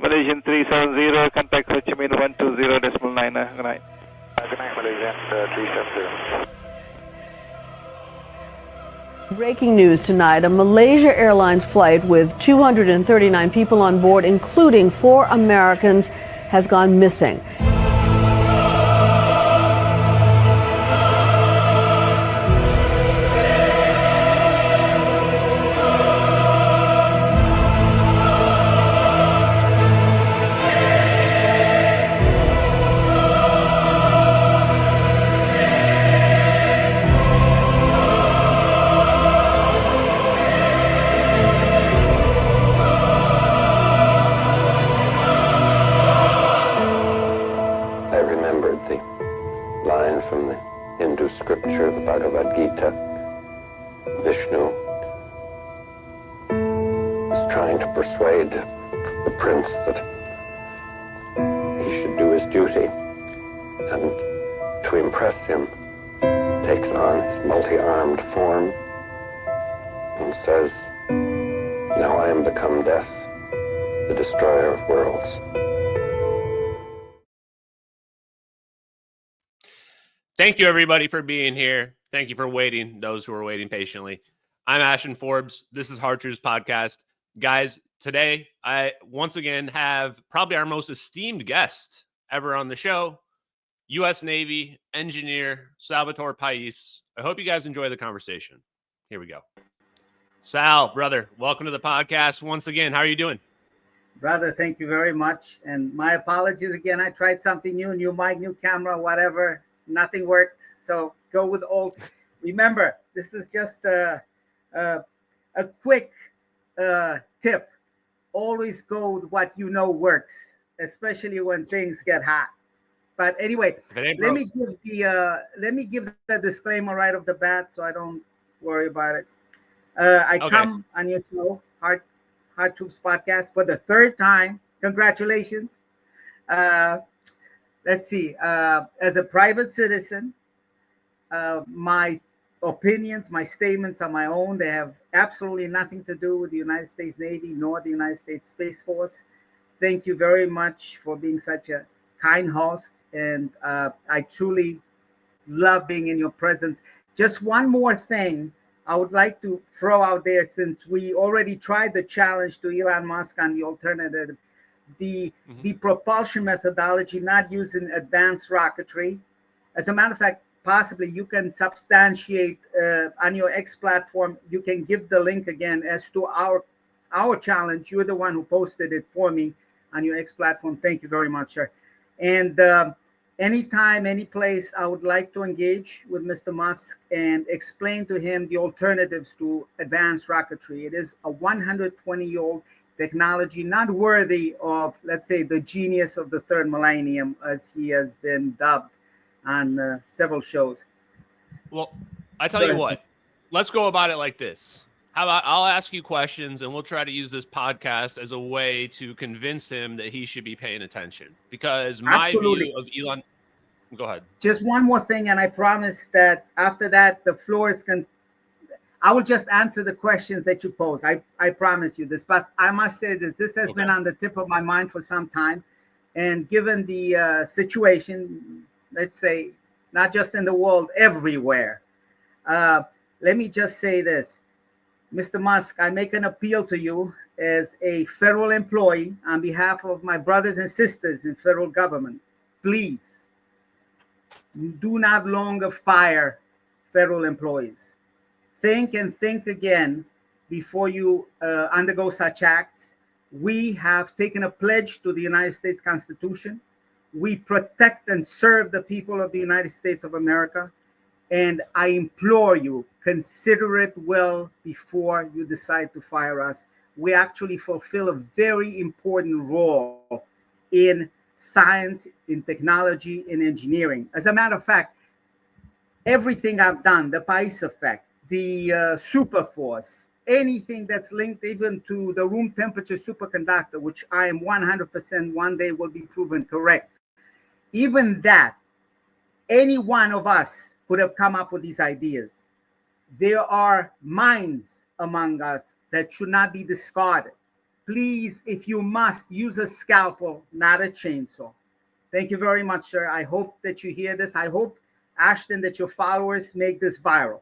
Malaysian 370, contact Ho Chi Minh 120.9. Good night. Good night, Malaysian 370. Breaking news tonight, a Malaysia Airlines flight with 239 people on board, including 4 Americans, has gone missing. Vishnu is trying to persuade the prince that he should do his duty, and to impress him takes on his multi-armed form and says, "Now I am become death, the destroyer of worlds." Thank you, everybody, for being here. Thank you for waiting, those who are waiting patiently. I'm Ashton Forbes. This is Hard Truths Podcast. Guys, today I once again have probably our most esteemed guest ever on the show, U.S. Navy engineer Salvatore Pais. I hope you guys enjoy the conversation. Here we go. Sal, brother, welcome to the podcast once again. How are you doing? Brother, thank you very much. And my apologies again. I tried something new mic, new camera, whatever. Nothing worked. So go with old. Remember, this is just a quick tip. Always go with what you know works, especially when things get hot. But anyway, let me give the disclaimer right off the bat, so I don't worry about it. I come on your show, Hard Truths Podcast, for the 3rd time. Congratulations. Let's see. As a private citizen, my opinions, my statements are my own. They have absolutely nothing to do with the United States Navy nor the United States Space Force. Thank you very much for being such a kind host, and I truly love being in your presence. Just one more thing I would like to throw out there, since we already tried the challenge to Elon Musk on the alternative, the propulsion methodology, not using advanced rocketry. As a matter of fact, possibly you can substantiate on your X platform. You can give the link again as to our challenge. You're the one who posted it for me on your X platform. Thank you very much, sir. And anytime, any place, I would like to engage with Mr. Musk and explain to him the alternatives to advanced rocketry. It is a 120-year-old technology, not worthy of, let's say, the genius of the 3rd millennium, as he has been dubbed on several shows. Well, I tell you what, let's go about it like this. How about I'll ask you questions and we'll try to use this podcast as a way to convince him that he should be paying attention. Because my view of Elon, go ahead. Just one more thing, and I promise that after that, the floor is I will just answer the questions that you pose. I promise you this, but I must say this has been on the tip of my mind for some time. And given the situation, let's say, not just in the world, everywhere. Let me just say this. Mr. Musk, I make an appeal to you as a federal employee on behalf of my brothers and sisters in federal government. Please, do not longer fire federal employees. Think and think again before you undergo such acts. We have taken a pledge to the United States Constitution. We protect and serve the people of the United States of America. And I implore you, consider it well before you decide to fire us. We actually fulfill a very important role in science, in technology, in engineering. As a matter of fact, everything I've done, the Pais Effect, the super force, anything that's linked even to the room temperature superconductor, which I am 100% one day will be proven correct. Even that, any one of us could have come up with these ideas. There are minds among us that should not be discarded. please, if you must, use a scalpel, not a chainsaw. Thank you very much, sir. I hope that you hear this. I hope, Ashton, that your followers make this viral.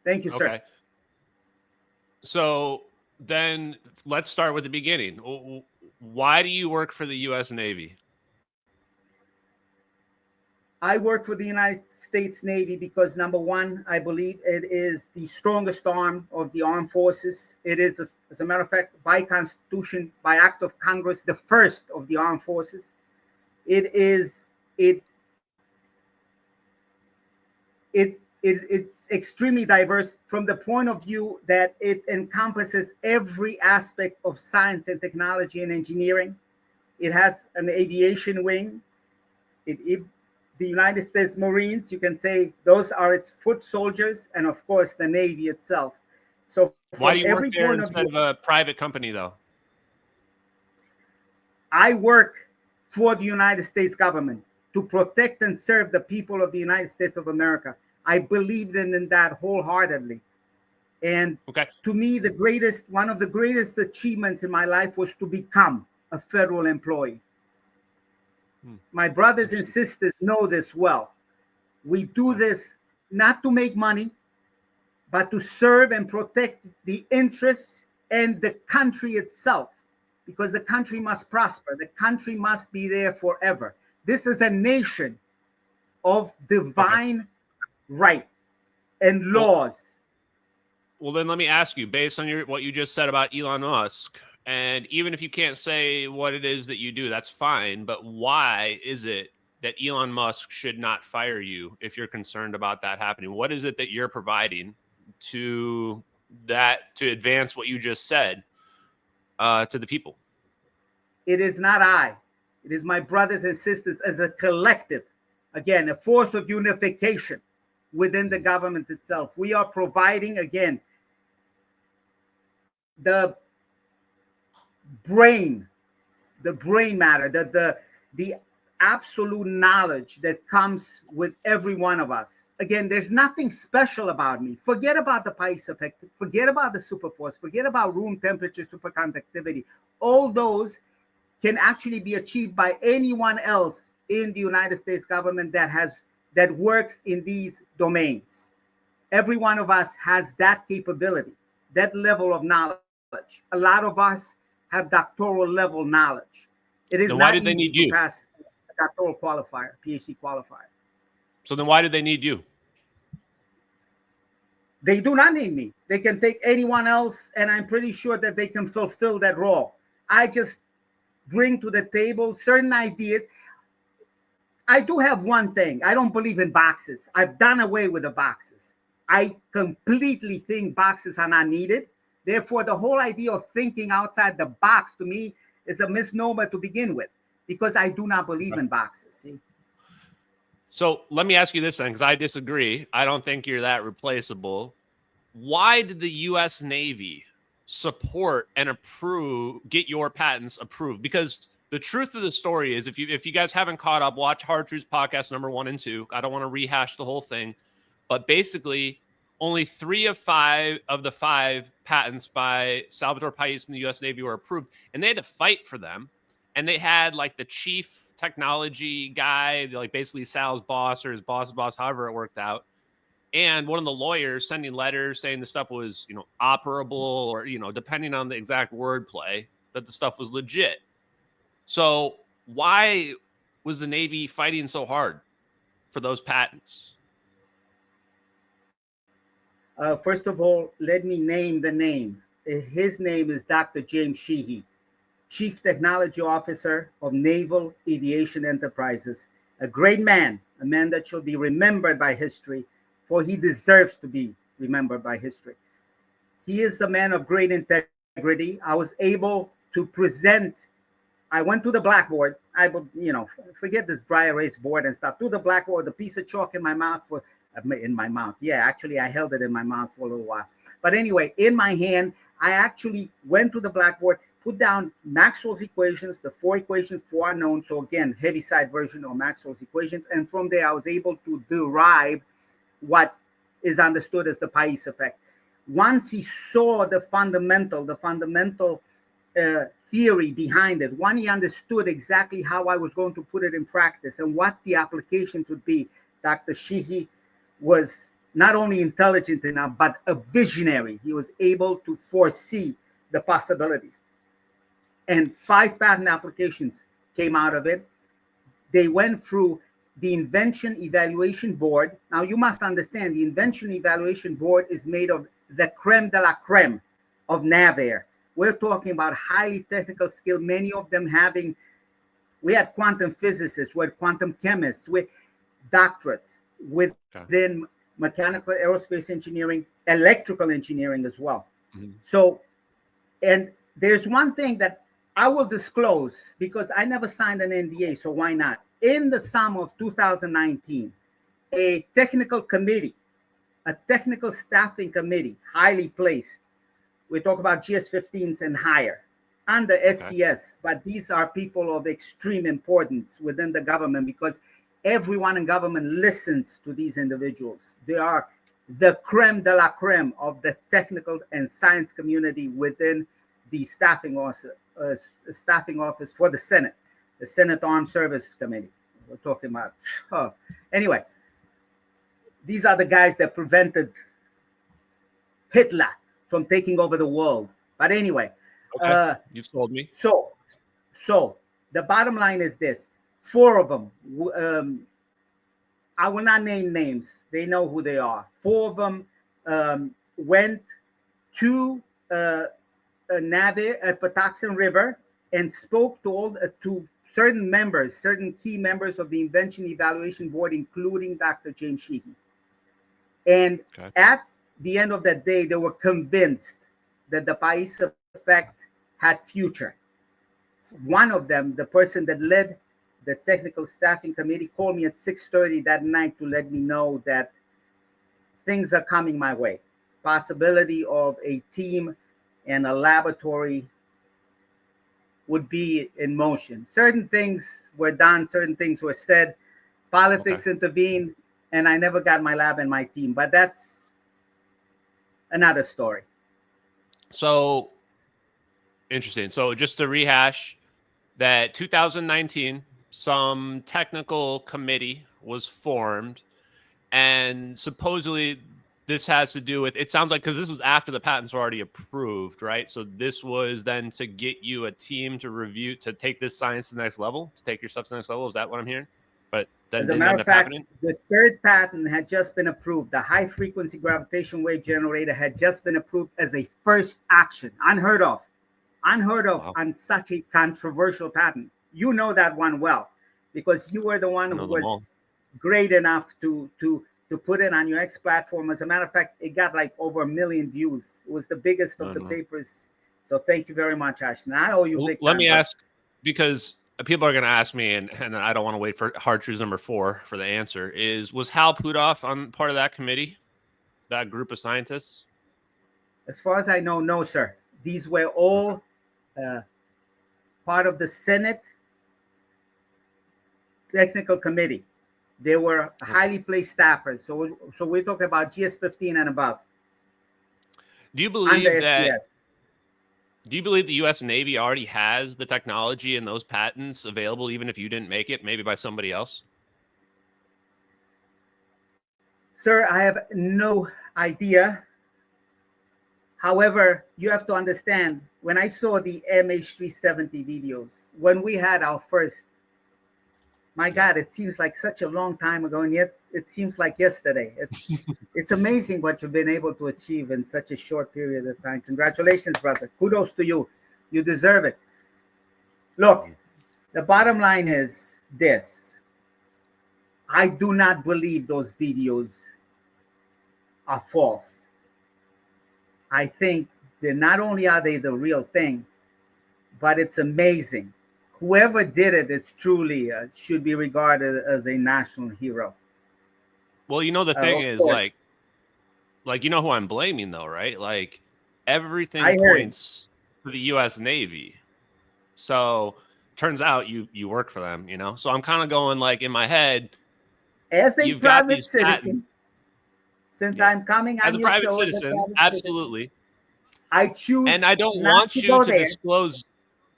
Thank you, sir. Okay. So then let's start with the beginning. Why do you work for the U.S. Navy? I work for the United States Navy because, number one, I believe it is the strongest arm of the armed forces. It is, as a matter of fact, by Constitution, by act of Congress, the first of the armed forces. It's extremely diverse from the point of view that it encompasses every aspect of science and technology and engineering. It has an aviation wing. The United States Marines, you can say those are its foot soldiers, and of course the Navy itself. So why do you work there instead of a private company, though? I work for the United States government to protect and serve the people of the United States of America. I believed in that wholeheartedly. And to me, one of the greatest achievements in my life was to become a federal employee. My brothers and sisters know this well. We do this not to make money, but to serve and protect the interests and the country itself, because the country must prosper. The country must be there forever. This is a nation of divine right and laws. Well, then let me ask you, based on what you just said about Elon Musk, and even if you can't say what it is that you do, that's fine. But why is it that Elon Musk should not fire you if you're concerned about that happening? What is it that you're providing to advance what you just said to the people? It is not I. It is my brothers and sisters as a collective. Again, a force of unification within the government itself. We are providing, again, the brain matter, the absolute knowledge that comes with every one of us. Again, there's nothing special about me. Forget about the Pais Effect. Forget about the superforce. Forget about room temperature superconductivity. All those can actually be achieved by anyone else in the United States government that works in these domains. Every one of us has that capability, that level of knowledge. A lot of us have doctoral level knowledge. It is then not why did they easy need to you? pass a doctoral qualifier, PhD qualifier. So then why do they need you? They do not need me. They can take anyone else, and I'm pretty sure that they can fulfill that role. I just bring to the table certain ideas. I do have one thing. I don't believe in boxes. I've done away with the boxes. I completely think boxes are not needed. Therefore, the whole idea of thinking outside the box to me is a misnomer to begin with, because I do not believe in boxes. See? So let me ask you this then, because I disagree. I don't think you're that replaceable. Why did the U.S. Navy support and get your patents approved? Because the truth of the story is, if you guys haven't caught up, watch Hard Truths podcast number 1 and 2. I don't want to rehash the whole thing, but basically, only 3 of 5 of the 5 patents by Salvatore Pais in the U.S. Navy were approved, and they had to fight for them. And they had like the chief technology guy, like basically Sal's boss or his boss's boss, however it worked out, and one of the lawyers sending letters saying the stuff was, operable, or depending on the exact wordplay, that the stuff was legit. So why was the Navy fighting so hard for those patents? First of all, let me name the name. His name is Dr. James Sheehy, Chief Technology Officer of Naval Aviation Enterprises. A great man, a man that shall be remembered by history, for he deserves to be remembered by history. He is a man of great integrity. I was able to present. I went to the blackboard. Forget this dry erase board and stuff. To the blackboard, the piece of chalk in my mouth. Yeah, actually, I held it in my mouth for a little while. But anyway, in my hand, I actually went to the blackboard, put down Maxwell's equations, the 4 equations, 4 unknowns. So again, heaviside version of Maxwell's equations. And from there, I was able to derive what is understood as the Pais effect. Once he saw the fundamental theory behind it. One, he understood exactly how I was going to put it in practice and what the applications would be. Dr. Sheehy was not only intelligent enough, but a visionary. He was able to foresee the possibilities. And 5 patent applications came out of it. They went through the Invention Evaluation Board. Now, you must understand, the Invention Evaluation Board is made of the creme de la creme of NAVAIR. We're talking about highly technical skill, many of them we had quantum physicists, we had quantum chemists, with doctorates within mechanical aerospace engineering, electrical engineering as well. Mm-hmm. So, and there's one thing that I will disclose because I never signed an NDA, so why not? In the summer of 2019, a technical committee, a technical staffing committee, highly placed, we talk about GS-15s and higher, under SCS, but these are people of extreme importance within the government because everyone in government listens to these individuals. They are the creme de la creme of the technical and science community within the staffing office for the Senate Armed Services Committee. We're talking about. Anyway, these are the guys that prevented Hitler from taking over the world. But anyway, you've sold me. So the bottom line is this: 4 of them. I will not name names. They know who they are. 4 of them went to NAVAIR at Patuxent River and spoke to certain key members of the Invention Evaluation Board, including Dr. James Sheehy. And at the end of that day, they were convinced that the Pais Effect had future. One of them, the person that led the technical staffing committee, called me at 6:30 that night to let me know that things are coming my way. Possibility of a team and a laboratory would be in motion. Certain things were done, certain things were said, politics intervened, and I never got my lab and my team, but that's another story. So interesting. So just to rehash, that 2019, some technical committee was formed, and supposedly this has to do with, it sounds like, because this was after the patents were already approved, right? So this was then to get you a team to review, to take this science to the next level, to take your stuff to the next level. Is that what I'm hearing? But that as a matter of fact, the 3rd patent had just been approved. The high frequency gravitational wave generator had just been approved as a first action. Unheard of on such a controversial patent. You know that one well, because you were the one who was great enough to put it on your X platform. As a matter of fact, it got like over 1 million views. It was the biggest of the papers. So thank you very much, Ashton. I owe you big time. Let me ask, because people are going to ask me, and I don't want to wait for hard truths number 4 for the answer, was Hal Puthoff on part of that committee, that group of scientists? As far as I know, no, sir. These were all part of the Senate Technical Committee. They were highly placed staffers. So we're talking about GS-15 and above. Do you believe that? Do you believe the U.S. Navy already has the technology and those patents available, even if you didn't make it, maybe by somebody else? Sir, I have no idea. However, you have to understand, when I saw the MH370 videos, when we had our first, my God, it seems like such a long time ago, and yet it seems like yesterday. It's amazing what you've been able to achieve in such a short period of time. Congratulations, brother. Kudos to you. You deserve it. Look, the bottom line is this. I do not believe those videos are false. I think that not only are they the real thing, but it's amazing. Whoever did it, it's truly should be regarded as a national hero. Well, you know, the thing is, like, you know who I'm blaming, though, right? Like, everything points to the U.S. Navy. So, turns out you work for them, you know? So, I'm kind of going, like, in my head, as a private citizen, since I'm coming on as a private citizen, absolutely. I choose And I don't not want to you go to there. disclose.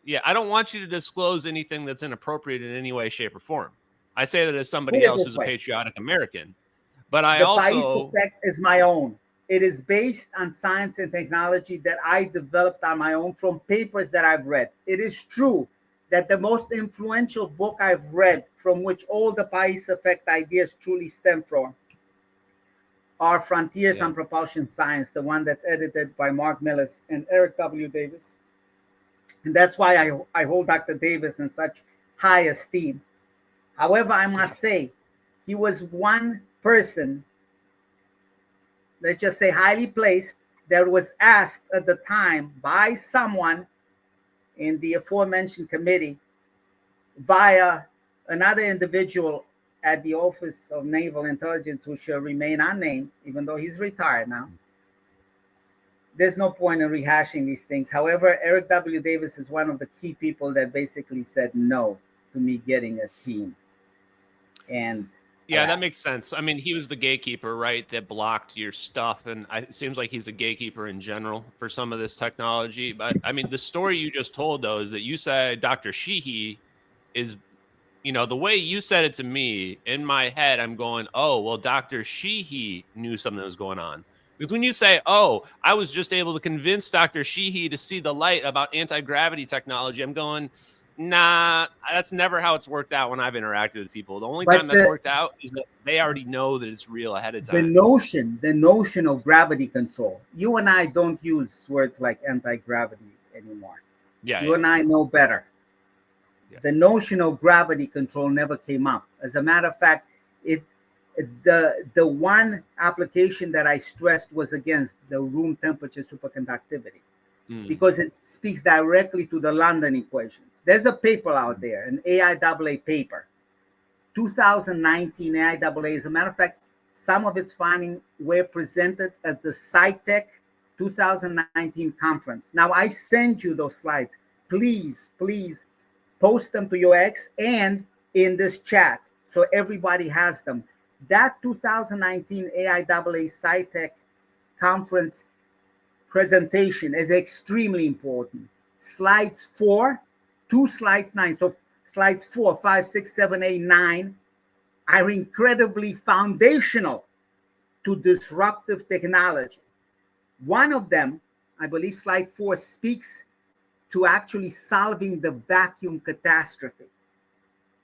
Yeah, I don't want you to disclose anything that's inappropriate in any way, shape, or form. I say that as Put somebody it else this who's a way. patriotic American. But I The Pais also, Effect is my own. It is based on science and technology that I developed on my own from papers that I've read. It is true that the most influential book I've read, from which all the Pais Effect ideas truly stem from, are Frontiers on Propulsion Science, the one that's edited by Mark Millis and Eric W. Davis. And that's why I hold Dr. Davis in such high esteem. However, I must say, he was one person, let's just say highly placed, that was asked at the time by someone in the aforementioned committee via another individual at the Office of Naval Intelligence, who shall remain unnamed, even though he's retired now. There's no point in rehashing these things. However, Eric W. Davis is one of the key people that basically said no to me getting a team. And yeah, that makes sense. I mean, he was the gatekeeper, right, that blocked your stuff. And it seems like he's a gatekeeper in general for some of this technology. But I mean, the story you just told, though, is that you said Dr. Sheehy is, the way you said it to me, in my head, I'm going, oh, well, Dr. Sheehy knew something was going on. Because when you say, oh, I was just able to convince Dr. Sheehy to see the light about anti-gravity technology, I'm going, nah, that's never how it's worked out when I've interacted with people. The only time that's worked out is that they already know that it's real ahead of time. The notion of gravity control. You and I don't use words like anti-gravity anymore. You and I know better. Yeah. The notion of gravity control never came up. As a matter of fact, the one application that I stressed was against the room temperature superconductivity, because it speaks directly to the London equations. There's a paper out there, an AIAA paper, 2019 AIAA. As a matter of fact, some of its findings were presented at the SciTech 2019 conference. Now, I send you those slides. Please post them to your ex and in this chat so everybody has them. That 2019 AIAA SciTech conference presentation is extremely important. Slides 4 to slides 9. So slides 4, 5, 6, 7, 8, 9 are incredibly foundational to disruptive technology. One of them, I believe slide 4, speaks to actually solving the vacuum catastrophe.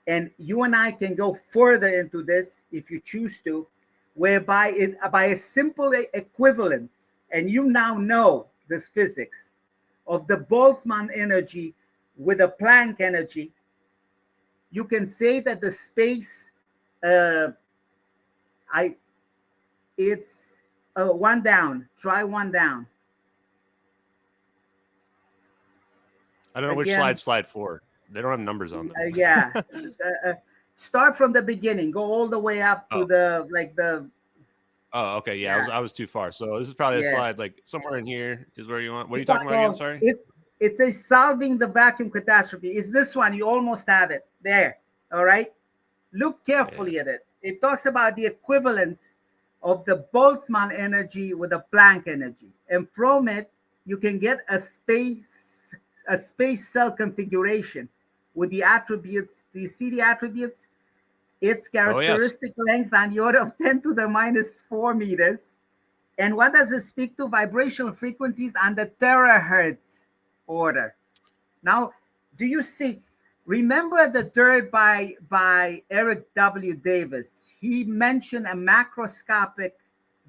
And you and I can go further into this if you choose to, whereby by a simple equivalence, and you now know this physics of the Boltzmann energy with a Planck energy, you can say that the space, it's one down. Try one down. I don't know which slide 4. They don't have numbers on them. Start from the beginning. Go all the way up to the. Oh, okay. Yeah, I was too far. So this is probably a slide like somewhere in here is where you want. What are you talking about again? Sorry. It's a solving the vacuum catastrophe. It's this one. You almost have it there. All right. Look carefully at it. It talks about the equivalence of the Boltzmann energy with the Planck energy, and from it you can get a space cell configuration with the attributes. Do you see the attributes? Its characteristic length on the order of 10 to the minus 4 meters. And what does it speak to? Vibrational frequencies on the terahertz order. Now, do you see? Remember the dirt by Eric W. Davis. He mentioned a macroscopic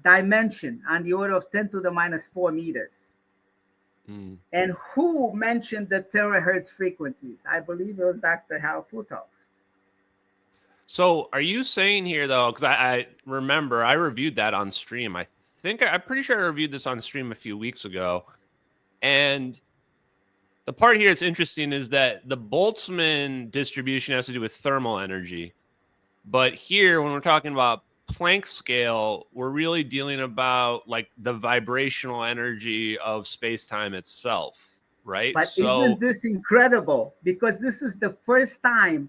dimension on the order of 10 to the minus 4 meters. And who mentioned the terahertz frequencies? I believe it was Dr. Hal Puthoff. So are you saying here, though, because I remember I reviewed that on stream. I'm pretty sure I reviewed this on stream a few weeks ago. And the part here that's interesting is that the Boltzmann distribution has to do with thermal energy. But here, when we're talking about Planck scale, we're really dealing about like the vibrational energy of space-time itself, right? But isn't this incredible? Because this is the first time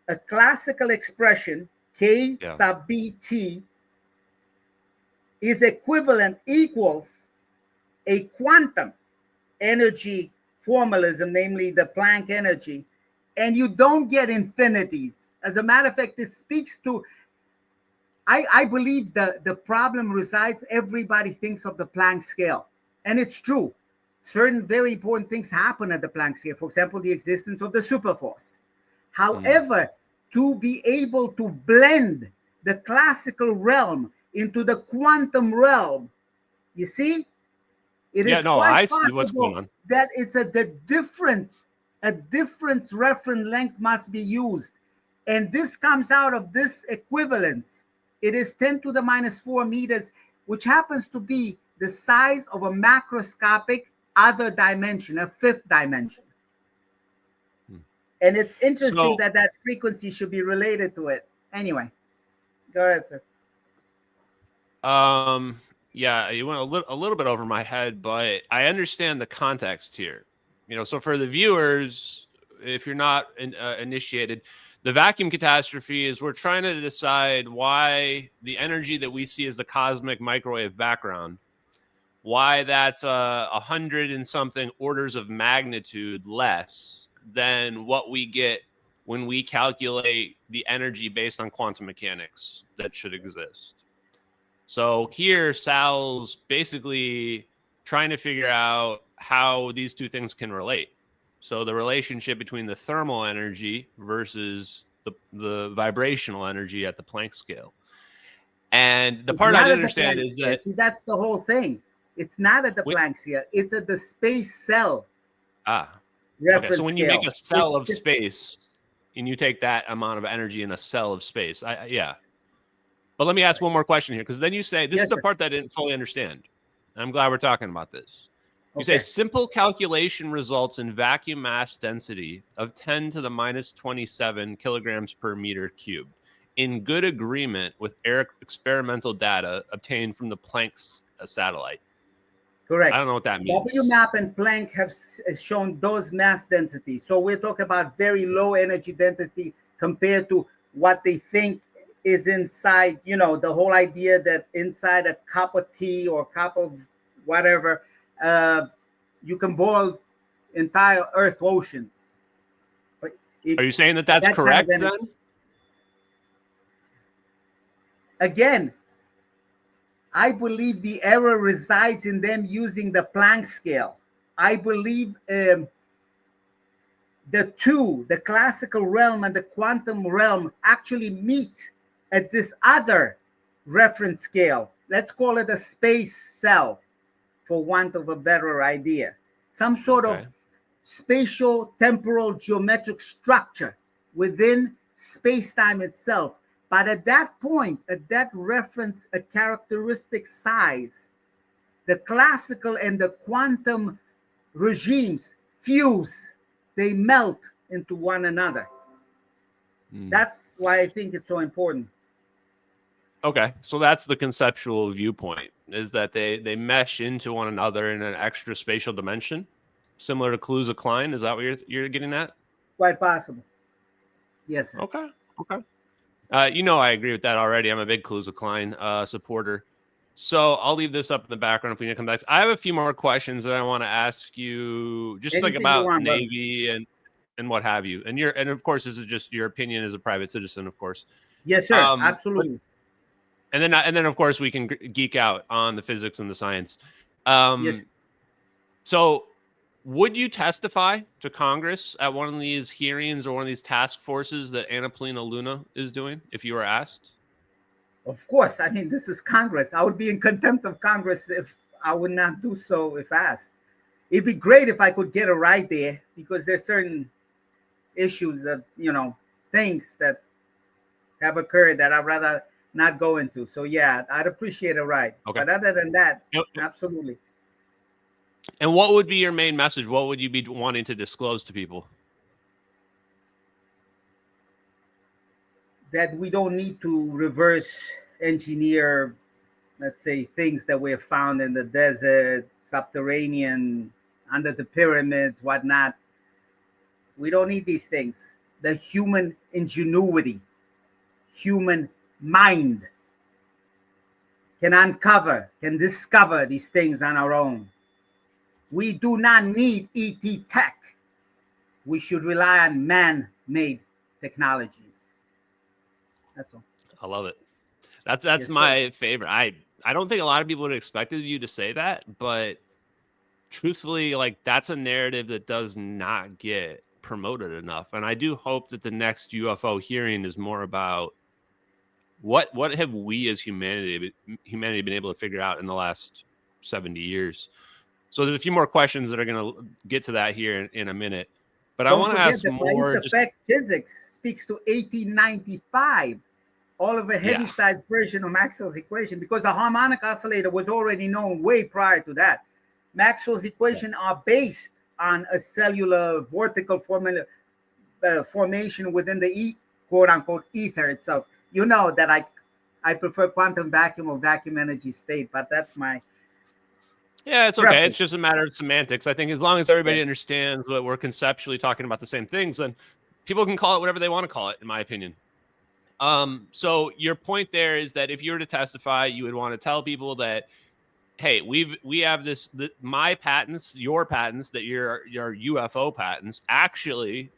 a classical expression, K sub BT, is equivalent, equals a quantum energy formalism, namely the Planck energy, and you don't get infinities. As a matter of fact, this speaks to, I believe the problem resides, everybody thinks of the Planck scale. And it's true. Certain very important things happen at the Planck scale. For example, the existence of the superforce. However, to be able to blend the classical realm into the quantum realm, you see, it is I quite see what's going possible on. that it's a difference reference length must be used. And this comes out of this equivalence. It is 10 to the minus 4 meters, which happens to be the size of a macroscopic other dimension, a fifth dimension. And it's interesting that frequency should be related to it. Anyway, go ahead, sir. Yeah, you went a little bit over my head, but I understand the context here. So for the viewers, if you're not initiated, the vacuum catastrophe is we're trying to decide why the energy that we see as the cosmic microwave background, why that's 100 and something orders of magnitude less than what we get when we calculate the energy based on quantum mechanics that should exist. So here, Sal's basically trying to figure out how these two things can relate. So the relationship between the thermal energy versus the vibrational energy at the Planck scale. And the part I didn't understand is that... See, that's the whole thing. It's not at the Planck scale. It's at the space cell. Okay. So when you make a cell of space and you take that amount of energy in a cell of space, yeah. But let me ask one more question here, because then you say, this is the part that I didn't fully understand. I'm glad we're talking about this. You say simple calculation results in vacuum mass density of 10 to the minus 27 kilograms per meter cubed, in good agreement with experimental data obtained from the Planck satellite. Correct. I don't know what that means. WMAP and Planck have shown those mass densities. So we're talking about very low energy density compared to what they think is inside, the whole idea that inside a cup of tea or cup of whatever, you can boil entire Earth oceans. But are you saying that that's correct then? Again, I believe the error resides in them using the Planck scale. I believe the classical realm and the quantum realm, actually meet at this other reference scale. Let's call it a space cell, for want of a better idea. Some sort of spatial temporal geometric structure within space-time itself. But at that point, at that reference, a characteristic size, the classical and the quantum regimes fuse. They melt into one another. That's why I think it's so important. Okay, so that's the conceptual viewpoint, is that they mesh into one another in an extra spatial dimension, similar to Clues-Klein. Is that what you're getting at? Quite possible. Yes, sir. Okay. I agree with that already. I'm a big Clues-Klein supporter. So I'll leave this up in the background if we need to come back. I have a few more questions that I want to ask you, just Anything about Navy and what have you. And of course, this is just your opinion as a private citizen, of course. Yes, sir. Absolutely. And then of course we can geek out on the physics and the science. Yes. So would you testify to Congress at one of these hearings or one of these task forces that Anna Polina Luna is doing if you were asked? Of course. I mean, this is Congress. I would be in contempt of Congress if I would not do so if asked. It'd be great if I could get a ride there, because there's certain issues that, things that have occurred that I'd rather not go into. So yeah, I'd appreciate a ride. Okay. But other than that, absolutely. And what would be your main message? What would you be wanting to disclose to people? That we don't need to reverse engineer, let's say, things that we have found in the desert, subterranean, under the pyramids, whatnot. We don't need these things. The human ingenuity, human mind can discover these things on our own. We do not need ET tech. We should rely on man-made technologies. That's all. I love it. That's Yes, my favorite. I don't think a lot of people would have expected you to say that, but truthfully, like that's a narrative that does not get promoted enough. And I do hope that the next UFO hearing is more about what have we as humanity been able to figure out in the last 70 years. So there's a few more questions that are going to get to that here in a minute. But I want to ask more. Pais Effect physics speaks to 1895, all of a heavy-sized version of Maxwell's equation, because the harmonic oscillator was already known way prior to that. Maxwell's equations are based on a cellular vortical formation within the quote-unquote ether itself. You know that I prefer quantum vacuum or vacuum energy state, but that's my... Yeah, it's okay. It's just a matter of semantics. I think as long as everybody understands that we're conceptually talking about the same things, then people can call it whatever they want to call it, in my opinion. So your point there is that if you were to testify, you would want to tell people that, hey, we have my patents, your patents, that your UFO patents. Actually,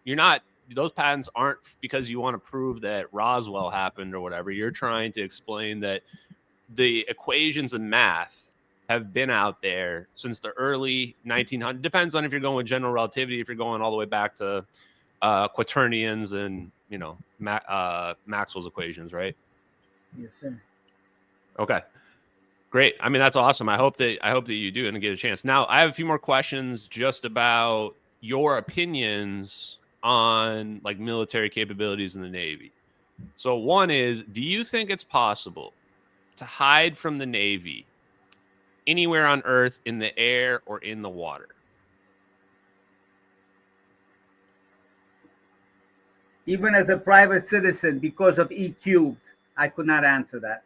you're not. Those patents aren't because you want to prove that Roswell happened or whatever. You're trying to explain that the equations and math have been out there since the early 1900s. Depends on if you're going with general relativity, if you're going all the way back to quaternions and Maxwell's equations, right? Yes, sir. Okay, great. I mean, that's awesome. I hope that you do and get a chance. Now, I have a few more questions just about your opinions on like military capabilities in the Navy. So one is, do you think it's possible to hide from the Navy anywhere on Earth, in the air or in the water? Even as a private citizen, because of E-cubed, I could not answer that.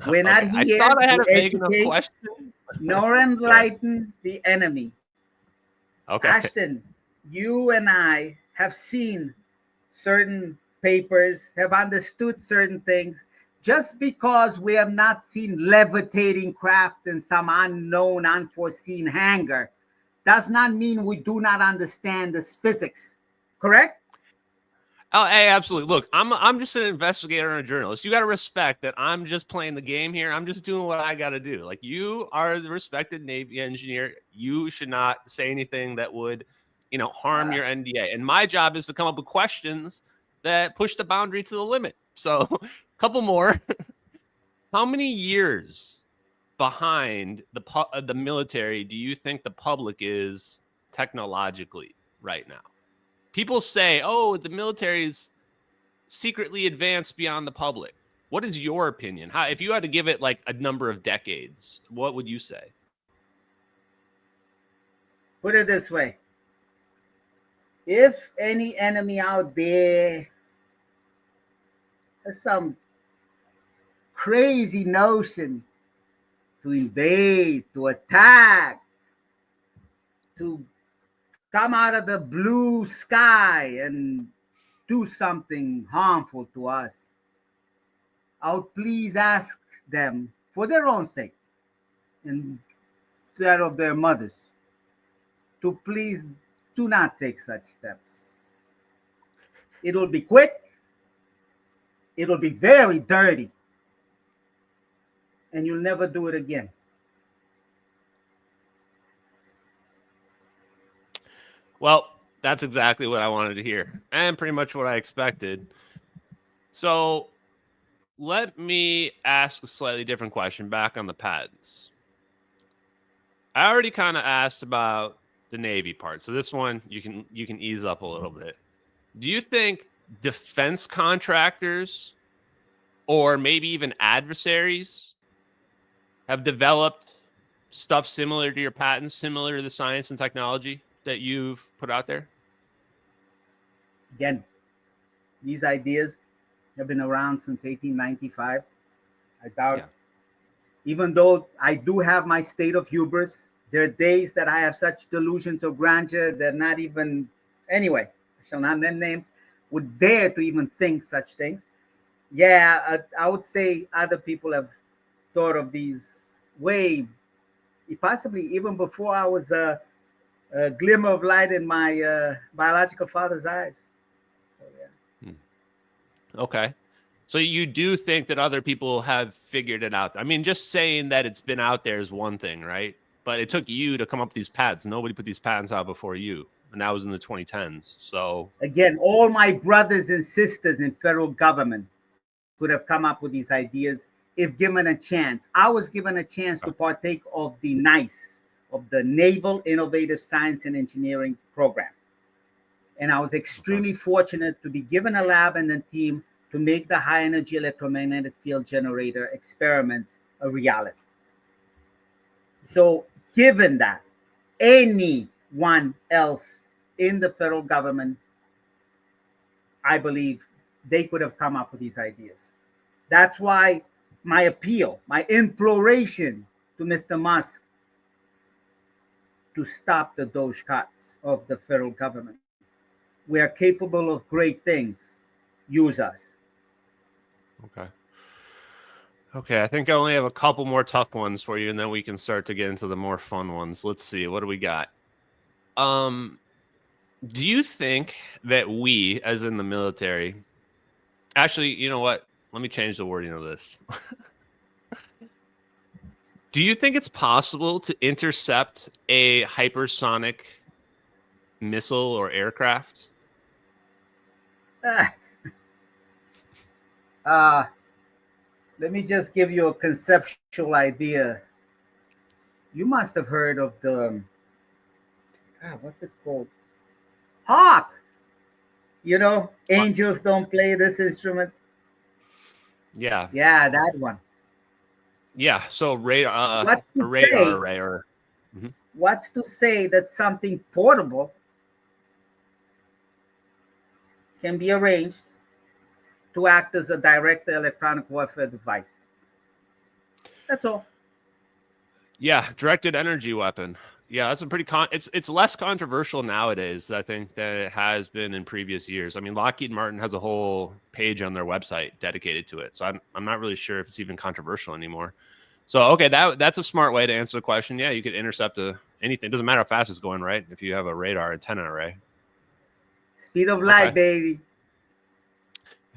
We're not here I thought I had to a vague enough educate question. nor enlighten the enemy. Okay. Ashton, you and I have seen certain papers, have understood certain things. Just because we have not seen levitating craft in some unknown, unforeseen hangar, does not mean we do not understand the physics. Correct? Oh, hey, absolutely. Look, I'm just an investigator and a journalist. You got to respect that I'm just playing the game here. I'm just doing what I got to do. Like, you are the respected Navy engineer. You should not say anything that would, harm your NDA. And my job is to come up with questions that push the boundary to the limit. So, a couple more. How many years behind the military do you think the public is technologically right now? People say, oh, the military's secretly advanced beyond the public. What is your opinion? If you had to give it like a number of decades, what would you say? Put it this way. If any enemy out there has some crazy notion to invade, to attack, to come out of the blue sky and do something harmful to us, I would please ask them, for their own sake and that of their mothers, to please do not take such steps. It will be quick. It will be very dirty. And you'll never do it again. Well, that's exactly what I wanted to hear, and pretty much what I expected. So let me ask a slightly different question back on the patents. I already kind of asked about the Navy part, so this one you can ease up a little bit. Do you think defense contractors or maybe even adversaries have developed stuff similar to your patents, similar to the science and technology that you've put out there? Again, these ideas have been around since 1895. I doubt, even though I do have my state of hubris, there are days that I have such delusions of grandeur that not even, anyway, I shall not name names, would dare to even think such things. Yeah, I would say other people have thought of these way possibly even before I was a glimmer of light in my biological father's eyes. So yeah. Okay. So you do think that other people have figured it out? I mean, just saying that it's been out there is one thing, right? But it took you to come up with these patents. Nobody put these patents out before you, and that was in the 2010s. So Again, all my brothers and sisters in federal government could have come up with these ideas if given a chance. I was given a chance to partake of the NICE, of the Naval Innovative Science and Engineering Program. And I was extremely fortunate to be given a lab and a team to make the high energy electromagnetic field generator experiments a reality. So given that, anyone else in the federal government, I believe they could have come up with these ideas. That's why my appeal, my imploration to Mr. Musk to stop the Doge cuts of the federal government. We are capable of great things. Use us. okay. Okay, I think I only have a couple more tough ones for you, and then we can start to get into the more fun ones. Let's see, what do we got? Do you think that we, as in the military, actually, you know what? Let me change the wording of this. Do you think it's possible to intercept a hypersonic missile or aircraft? Let me just give you a conceptual idea. You must have heard of the, what's it called? Harp. You know, angels don't play this instrument. Yeah. Yeah, that one. Yeah. So radar, What's a to radar say- array, or What's to say that something portable can be arranged to act as a direct electronic warfare device? That's all. yeah, directed energy weapon. Yeah, that's a pretty it's less controversial nowadays, I think, than it has been in previous years. I mean, Lockheed Martin has a whole page on their website dedicated to it. So I'm not really sure if it's even controversial anymore. So okay, that's a smart way to answer the question. Yeah, you could intercept anything. It doesn't matter how fast it's going, right? If you have a radar antenna array. Speed of light, Okay. baby.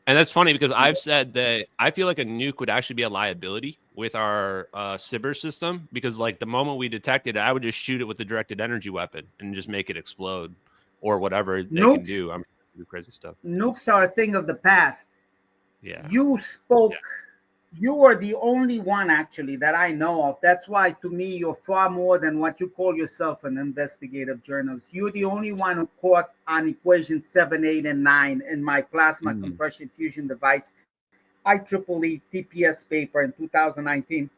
And that's funny because I've said that I feel like a nuke would actually be a liability with our cyber system, because like the moment we detect it, I would just shoot it with a directed energy weapon and just make it explode or whatever they can do. I'm sure they do crazy stuff. Nukes are a thing of the past. Yeah. You spoke. You are the only one actually that I know of. That's why to me you're far more than what you call yourself, an investigative journalist. You're the only one who caught on equation 7, 8, and 9 in my plasma compression fusion device IEEE TPS paper in 2019.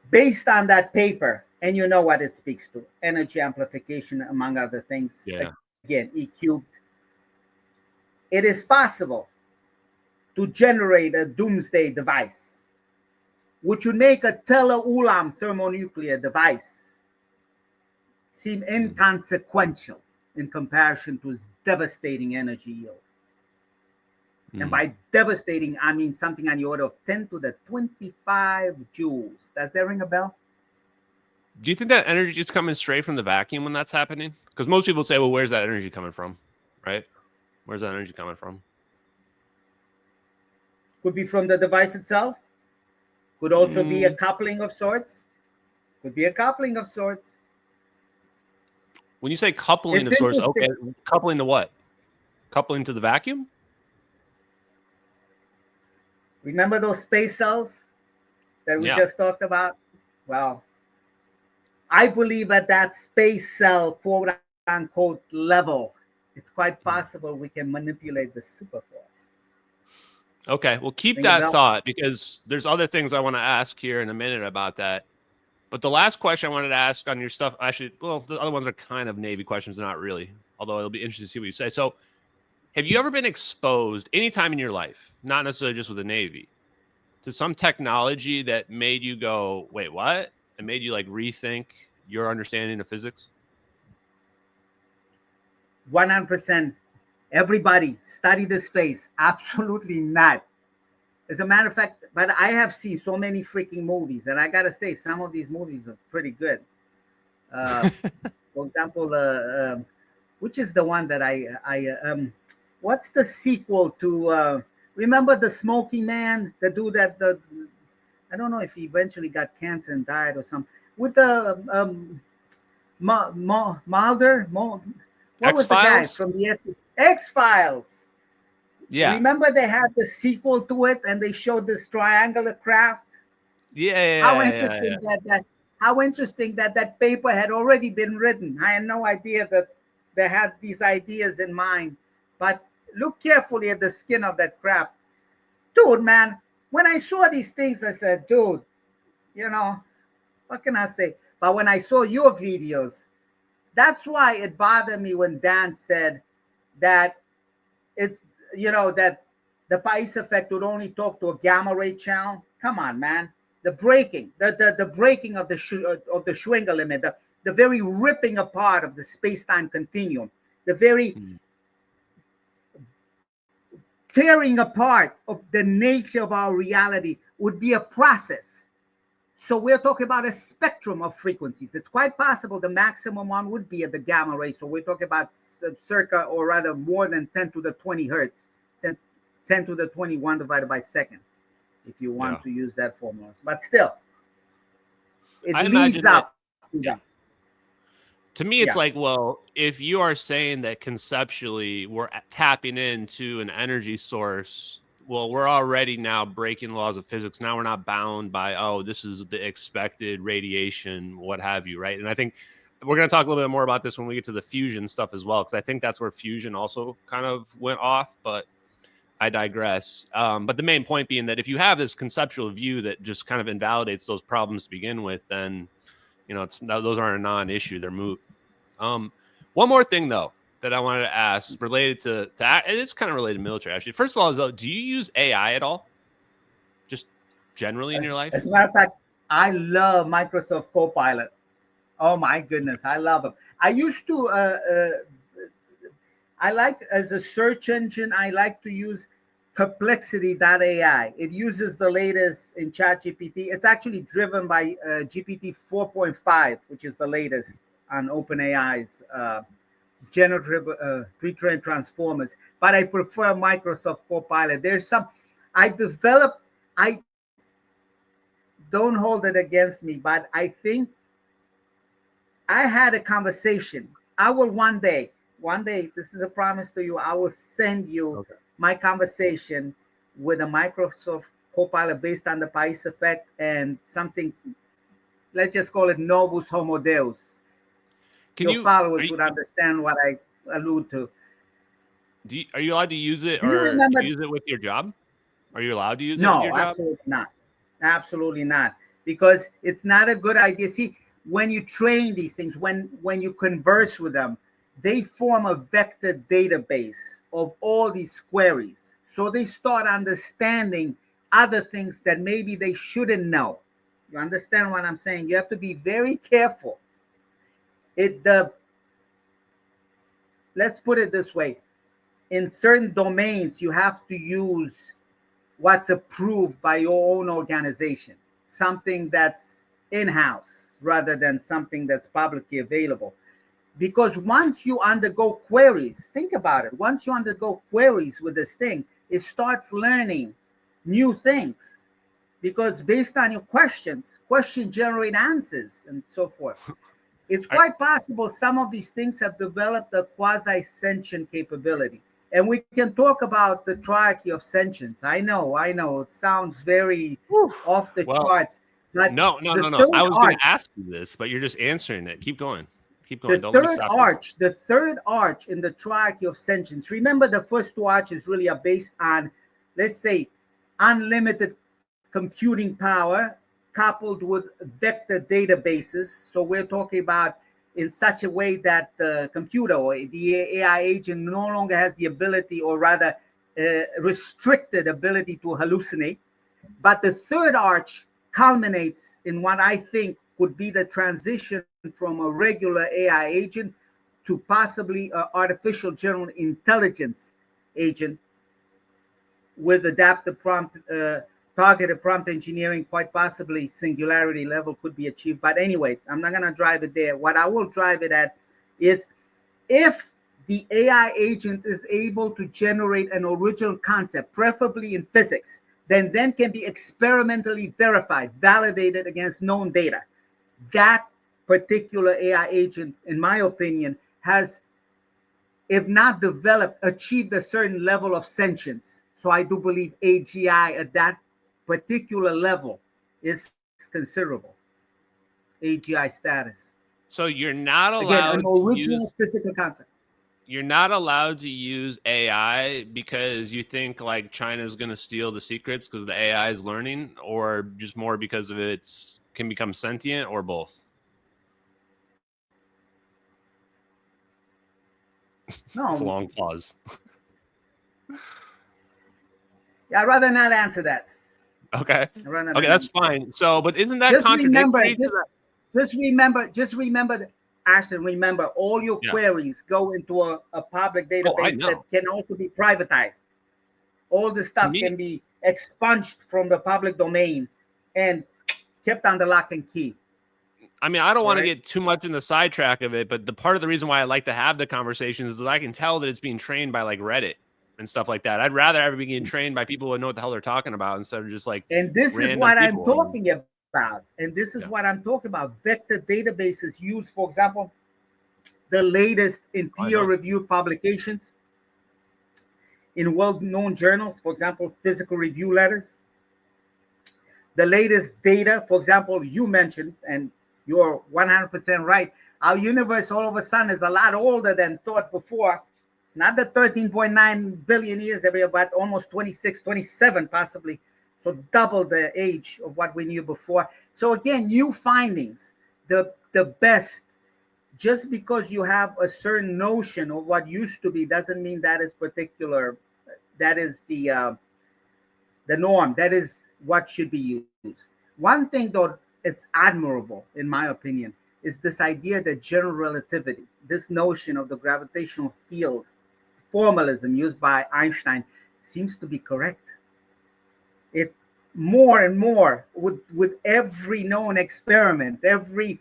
Based on that paper, and you know what it speaks to, energy amplification, among other things. Yeah. Again, E cubed. It is possible to generate a doomsday device, which would make a tele-ulam thermonuclear device seem inconsequential in comparison to its devastating energy yield. And by devastating, I mean something on the order of 10 to the 25 joules. Does that ring a bell? Do you think that energy is coming straight from the vacuum when that's happening? Because most people say, well, where's that energy coming from? Right? Where's that energy coming from? Could be from the device itself. Could also be a coupling of sorts. Could be a coupling of sorts. When you say coupling of sorts, okay, coupling to what? Coupling to the vacuum? Remember those space cells that we just talked about? Well, I believe at that space cell, quote unquote, level, it's quite possible we can manipulate the superforce. Okay, well, keep that thought, because there's other things I want to ask here in a minute about that. But the last question I wanted to ask on your stuff, actually, well, the other ones are kind of Navy questions, not really, although it'll be interesting to see what you say. So have you ever been exposed anytime in your life, not necessarily just with the Navy, to some technology that made you go, wait, what? And made you like rethink your understanding of physics? 100%. Everybody study the space. Absolutely not. As a matter of fact, but I have seen so many freaking movies, and I gotta say, some of these movies are pretty good. For example, which is the one that what's the sequel to? Remember the Smoking Man, the dude that I don't know if he eventually got cancer and died or something. With the Mulder, what was the guy from the X-Files? Yeah. Remember they had the sequel to it, and they showed this triangular craft. Yeah. How interesting that paper had already been written. I had no idea that they had these ideas in mind. But look carefully at the skin of that craft. Dude, man, when I saw these things, I said, dude, you know, what can I say? But when I saw your videos, that's why it bothered me when Dan said that it's, you know, that the Pais effect would only talk to a gamma ray channel. Come on, man. The breaking of the Schwinger limit, the very ripping apart of the space-time continuum, the very tearing apart of the nature of our reality would be a process. So we're talking about a spectrum of frequencies. It's quite possible the maximum one would be at the gamma ray. So we're talking about circa, or rather more than 10 to the 20 hertz, 10 to the 21 divided by second, if you want to use that formula. But still, it leads up to that. To me, it's like, well, if you are saying that conceptually we're tapping into an energy source, well, we're already now breaking laws of physics. Now we're not bound by, oh, this is the expected radiation, what have you, right? And I think we're going to talk a little bit more about this when we get to the fusion stuff as well, because I think that's where fusion also kind of went off, but I digress. But the main point being that if you have this conceptual view that just kind of invalidates those problems to begin with, then, you know, those aren't a non-issue. They're moot. One more thing, though, that I wanted to ask related to it's kind of related to military, actually. First of all, do you use AI at all? Just generally in your life? As a matter of fact, I love Microsoft Copilot. Oh, my goodness. I love them. I used to, I like, as a search engine, I like to use Perplexity.ai. It uses the latest in ChatGPT. It's actually driven by GPT 4.5, which is the latest on OpenAI's generative pre-trained transformers. But I prefer Microsoft Copilot. There's some I don't hold it against me, but I think I had a conversation. I will one day, this is a promise to you, I will send you my conversation with a Microsoft Copilot based on the Pais effect and something, let's just call it Novus Homo Deus. Your followers would understand what I allude to. Are you allowed to use it, or use it with your job? Are you allowed to use it with your job? No, absolutely not. Absolutely not. Because it's not a good idea. See, when you train these things, when you converse with them, they form a vector database of all these queries. So they start understanding other things that maybe they shouldn't know. You understand what I'm saying? You have to be very careful. Let's put it this way. In certain domains, you have to use what's approved by your own organization, something that's in-house rather than something that's publicly available. Because once you undergo queries, think about it. Once you undergo queries with this thing, it starts learning new things. Because based on your questions generate answers and so forth. It's quite possible some of these things have developed a quasi-sentient capability. And we can talk about the triarchy of sentience. I know. It sounds very off the charts. But no. I was going to ask you this, but you're just answering it. Keep going. The third arch in the triarchy of sentience. Remember, the first two arches really are based on, let's say, unlimited computing power coupled with vector databases. So we're talking about in such a way that the computer or the AI agent no longer has the ability, or rather restricted ability, to hallucinate. But the third arch culminates in what I think could be the transition from a regular AI agent to possibly an artificial general intelligence agent with adaptive prompt targeted prompt engineering, quite possibly singularity level could be achieved. But anyway, I'm not going to drive it there. What I will drive it at is if the AI agent is able to generate an original concept, preferably in physics, then can be experimentally verified, validated against known data. That particular AI agent, in my opinion, has, if not developed, achieved a certain level of sentience. So I do believe AGI at that particular level is considerable. AGI status. So you're not Again, allowed an original physical concept. You're not allowed to use AI because you think like China's going to steal the secrets because the AI is learning, or just more because of its can become sentient, or both? No, It's a long pause. Yeah, I'd rather not answer that. Okay. Okay, that's fine. So, but isn't that Just contradictory? just remember, Ashton, remember all your queries go into a public database that can also be privatized. All the stuff can be expunged from the public domain and kept under lock and key. I mean, I don't want to get too much in the sidetrack of it, but the part of the reason why I like to have the conversations is that I can tell that it's being trained by like Reddit and stuff like that. I'd rather have it be getting trained by people who know what the hell they're talking about instead of just like. And this is what I'm talking about. And this is what I'm talking about. Vector databases used, for example, the latest in peer-reviewed publications in well-known journals, for example, physical review letters. The latest data, for example, you mentioned, and you're 100% right, our universe all of a sudden is a lot older than thought before. It's not the 13.9 billion years every year, but almost 26, 27 possibly. So double the age of what we knew before. So again, new findings, the best. Just because you have a certain notion of what used to be doesn't mean that is particular. That is the norm. That is what should be used. One thing, though, it's admirable, in my opinion, is this idea that general relativity, this notion of the gravitational field, formalism used by Einstein, seems to be correct. It more and more with every known experiment, every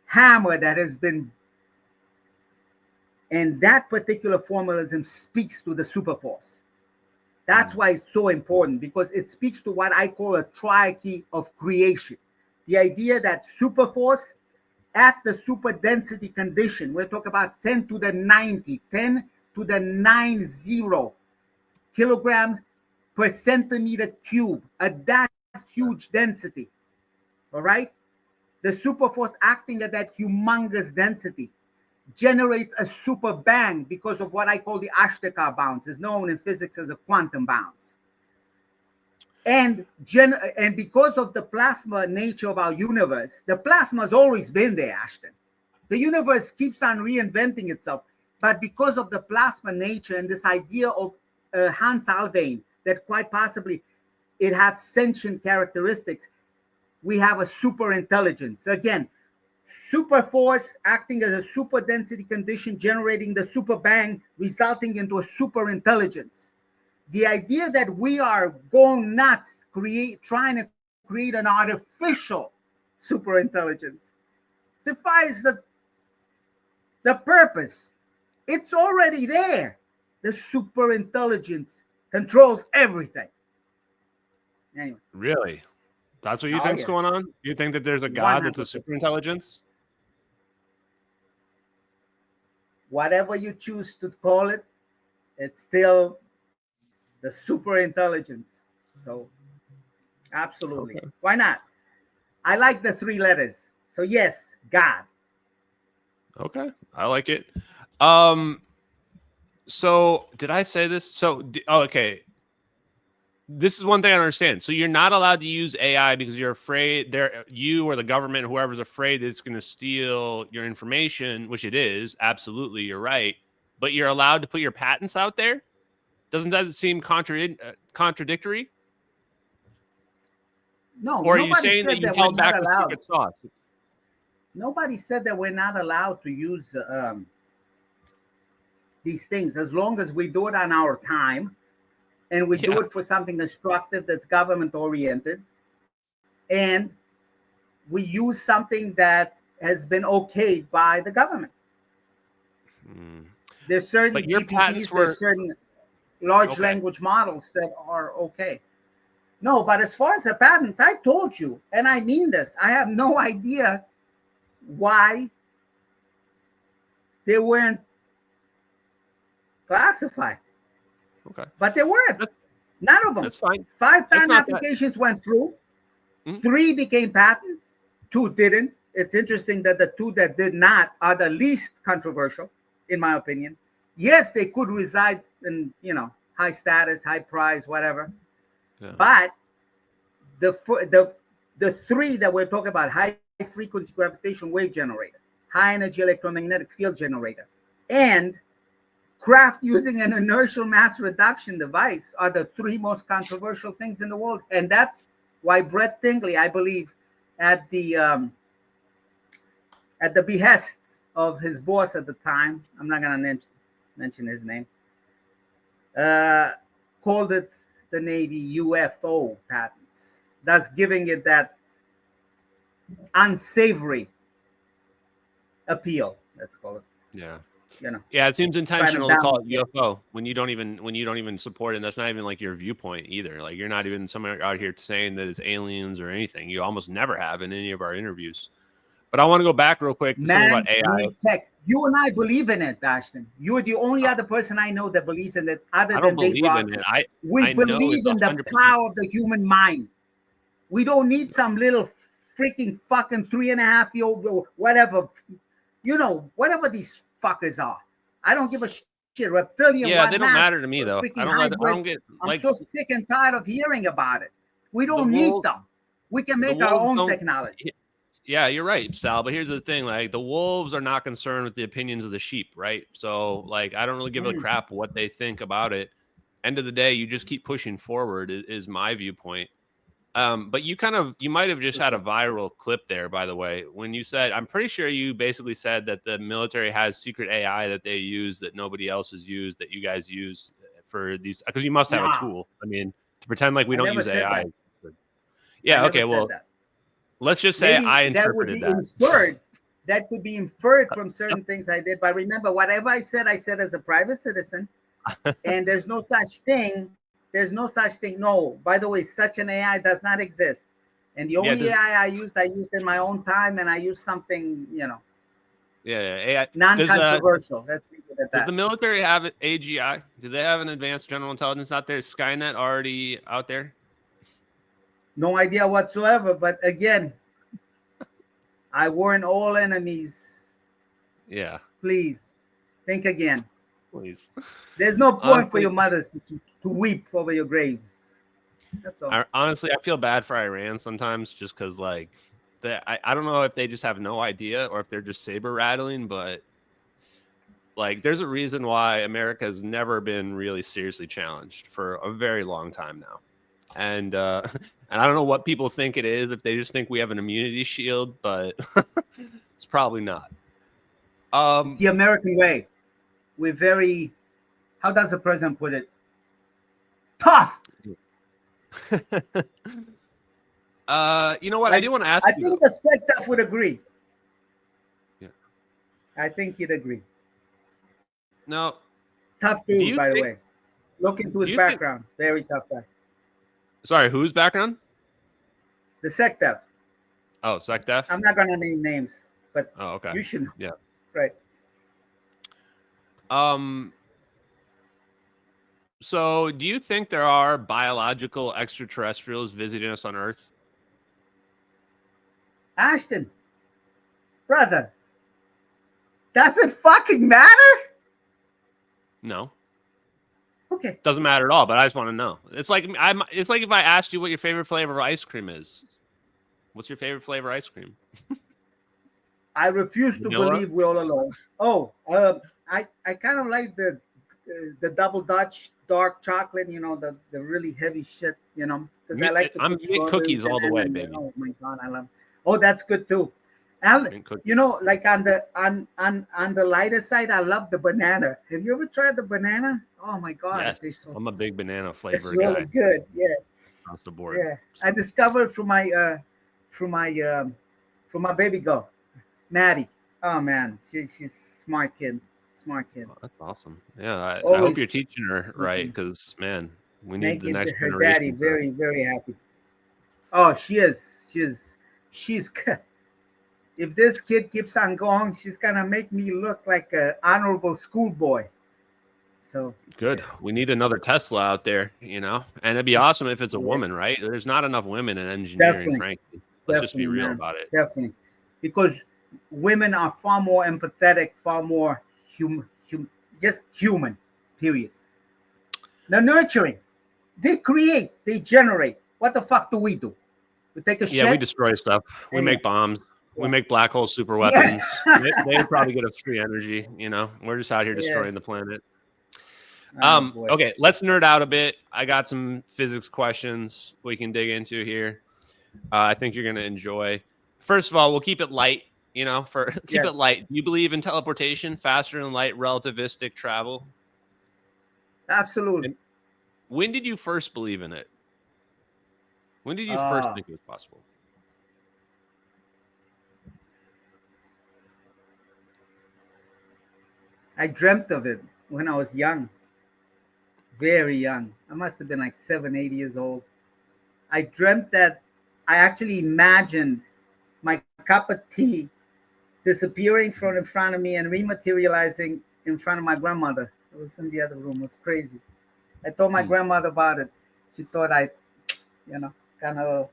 hammer that has been, and that particular formalism speaks to the superforce. That's why it's so important, because it speaks to what I call a triarchy of creation. The idea that superforce at the super density condition, we're talking about 10 to the 90, 10 to the 90 kilograms per centimeter cube at that huge density. All right? The superforce acting at that humongous density generates a super bang because of what I call the Ashtekar bounce. It's known in physics as a quantum bounce. And because of the plasma nature of our universe, the plasma has always been there, Ashton. The universe keeps on reinventing itself. But because of the plasma nature and this idea of Hans Alfvén, that quite possibly it had sentient characteristics, we have a super intelligence. Again, super force acting as a super density condition, generating the super bang, resulting into a super intelligence. The idea that we are going nuts, trying to create an artificial super intelligence, defies the purpose. It's already there. The super intelligence controls everything. Anyway. Really? That's what you think's going on? You think that there's a God 100%. That's a super intelligence? Whatever you choose to call it, it's still the super intelligence. So, absolutely. Okay. Why not? I like the 3 letters. So, yes, God. Okay. I like it. So, did I say this? So, okay. This is one thing I understand. So you're not allowed to use AI because you're afraid you or the government, whoever's afraid that it's going to steal your information, which it is. Absolutely. You're right. But you're allowed to put your patents out there. Doesn't that seem contradictory? No. Or are you saying that you held back the secret sauce? Nobody said that we're not allowed to use these things as long as we do it on our time. and we do it for something constructive that's government oriented, and we use something that has been okayed by the government. There's certain GPTs, there's certain large language models that are okay. No, but as far as the patents, I told you, and I mean this, I have no idea why they weren't classified. Okay. But they weren't. None of them. That's fine. 5 patent applications went through. 3 became patents. 2 didn't. It's interesting that the 2 that did not are the least controversial, in my opinion. Yes, they could reside in, high status, high price, whatever. Yeah. But the 3 that we're talking about, high frequency gravitational wave generator, high energy electromagnetic field generator, and craft using an inertial mass reduction device are the 3 most controversial things in the world. And that's why Brett Tingley, I believe, at the behest of his boss at the time, I'm not going to mention his name, called it the Navy UFO patents, thus giving it that unsavory appeal, let's call it. Yeah. Yeah, it seems intentional to call it UFO when you don't even support it. And that's not even like your viewpoint either. Like, you're not even someone out here saying that it's aliens or anything. You almost never have in any of our interviews. But I want to go back real quick to something about AI. Tech. You and I believe in it, Ashton. You're the only other person I know that believes in it, other than Dave Ross. We believe in the power of the human mind. We don't need some little freaking fucking 3.5-year-old, whatever, whatever these fuckers are. I don't give a shit. Reptilian. Yeah, they don't matter to me though. I don't get. I'm so sick and tired of hearing about it. We don't need them. We can make our own technology. Yeah, you're right, Sal. But here's the thing: like, the wolves are not concerned with the opinions of the sheep, right? So, like, I don't really give a crap what they think about it. End of the day, you just keep pushing forward. Is my viewpoint. But you might have just had a viral clip there, by the way, when you said, I'm pretty sure you basically said that the military has secret AI that they use that nobody else has used, that you guys use for these, because you must have a tool. I mean, to pretend like we don't use AI. Yeah, okay, well, let's just say I interpreted that. That could be inferred from certain things I did. But remember, whatever I said as a private citizen, and there's no such thing. There's no such thing. No, by the way, such an AI does not exist. And the only AI I used in my own time, and I used something, AI non-controversial. Let's leave it at that. Does the military have AGI? Do they have an advanced general intelligence out there? Is Skynet already out there? No idea whatsoever. But again, I warn all enemies. Yeah. Please think again. Please. There's no point for your mothers to weep over your graves. That's all. Honestly, I feel bad for Iran sometimes, just because, like, I don't know if they just have no idea or if they're just saber rattling, but like, there's a reason why America has never been really seriously challenged for a very long time now. And I don't know what people think it is, if they just think we have an immunity shield, but it's probably not. It's the American way. We're very, how does the president put it? Tough. You know what? I do want to ask you. I think the Spectre would agree. Yeah. I think he'd agree. No. Tough dude, by the way. Look into his background. Very tough guy. Sorry, whose background? The SecDef. Oh, SecDef? I'm not going to name names, but okay. You should know. Yeah. Right. So do you think there are biological extraterrestrials visiting us on Earth? Ashton, brother, does it fucking matter? No. Okay. Doesn't matter at all, but I just want to know. It's like if I asked you what your favorite flavor of ice cream is. What's your favorite flavor of ice cream? I refuse to believe we're all alone. Oh, I kind of like the double Dutch dark chocolate, the really heavy shit, because I like to I'm eating cookies all the way, baby. Oh my God, I love. Oh, that's good too. You know, like on the lighter side, I love the banana. Have you ever tried the banana? Oh my God, Yes, it tastes so. I'm a big banana It's flavor really guy good. Yeah, across the board. yeah. I discovered from my baby girl, Maddie. Oh man, she's smart kid, smart kid. Oh, that's awesome. Yeah, I hope you're Always teaching her right, because man, we need the making next her daddy generation. very, very happy. Oh, she is. She's. If this kid keeps on going, she's gonna make me look like an honorable schoolboy. So Good. We need another Tesla out there, and it'd be awesome if it's a woman, right? There's not enough women in engineering, definitely, frankly. Let's just be real man, about it. definitely, because women are far more empathetic, far more just human. Period. The nurturing, they create, they generate. What the fuck do? We take a shit. Yeah, we destroy stuff. We Anyway. make bombs. We make black hole super Yeah. weapons. They probably get us free energy. We're just out here destroying the planet. Oh, Okay, let's nerd out a bit. I got some physics questions we can dig into here. I think you're going to enjoy. First of all, we'll keep it light. Keep it light. Do you believe in teleportation, faster than light, relativistic travel? Absolutely. And when did you first believe in it? When did you first think it was possible? I dreamt of it when I was young, very young. I must have been like 7, 8 years old. I dreamt that I actually imagined my cup of tea disappearing from in front of me and rematerializing in front of my grandmother. It was in the other room. It was crazy. I told my grandmother about it. She thought I, kind of.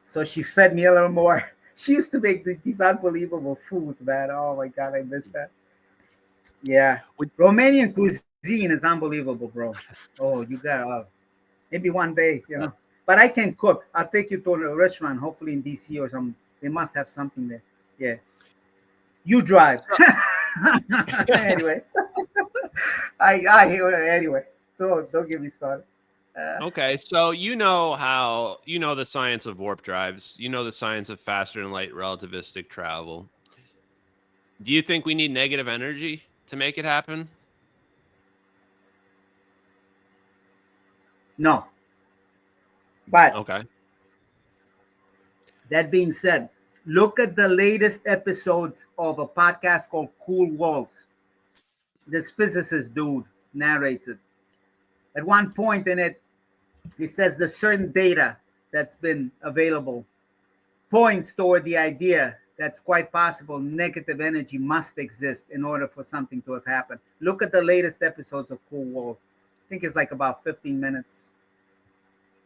So she fed me a little more. She used to make these unbelievable foods, man. Oh my God, I miss that. Yeah, Romanian cuisine is unbelievable, bro. Oh, you got maybe one day, But I can cook. I'll take you to a restaurant, hopefully in DC or something. They must have something there. Yeah, you drive. Anyway, anyway. Don't get me started. Okay, so the science of warp drives. The science of faster than light relativistic travel. Do you think we need negative energy to make it happen? No. But okay. That being said, look at the latest episodes of a podcast called Cool Walls. This physicist dude narrates it. At one point in it, he says the certain data that's been available points toward the idea that's quite possible negative energy must exist in order for something to have happened. Look at the latest episodes of Cool Walls. I think it's like about 15 minutes.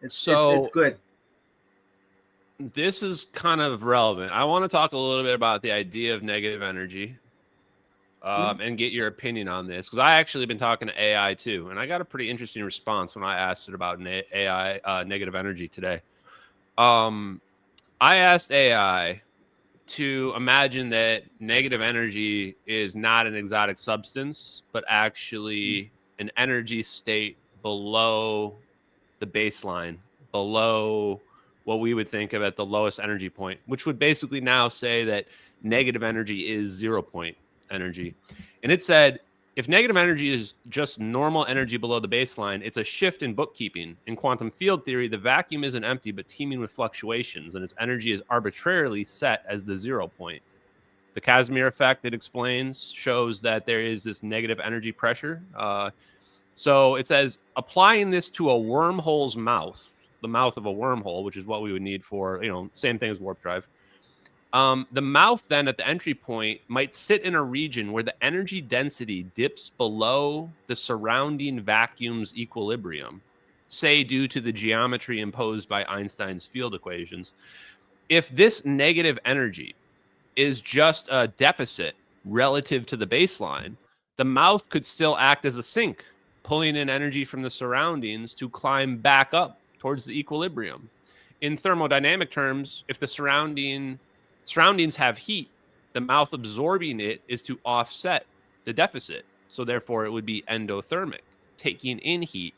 It's good. This is kind of relevant. I want to talk a little bit about the idea of negative energy and get your opinion on this, because I actually been talking to AI too, and I got a pretty interesting response when I asked it about AI negative energy today. I asked AI to imagine that negative energy is not an exotic substance, but actually an energy state below the baseline, below what we would think of at the lowest energy point, which would basically now say that negative energy is 0 point energy. And it said, if negative energy is just normal energy below the baseline, it's a shift in bookkeeping. In quantum field theory, the vacuum isn't empty, but teeming with fluctuations, and its energy is arbitrarily set as the 0 point. The Casimir effect, it explains, shows that there is this negative energy pressure. So it says, applying this to a wormhole's mouth, the mouth of a wormhole, which is what we would need for, same thing as warp drive. The mouth then at the entry point might sit in a region where the energy density dips below the surrounding vacuum's equilibrium, say due to the geometry imposed by Einstein's field equations. If this negative energy is just a deficit relative to the baseline, the mouth could still act as a sink, pulling in energy from the surroundings to climb back up towards the equilibrium. In thermodynamic terms, if the surroundings have heat, the mouth absorbing it is to offset the deficit. So therefore, it would be endothermic, taking in heat,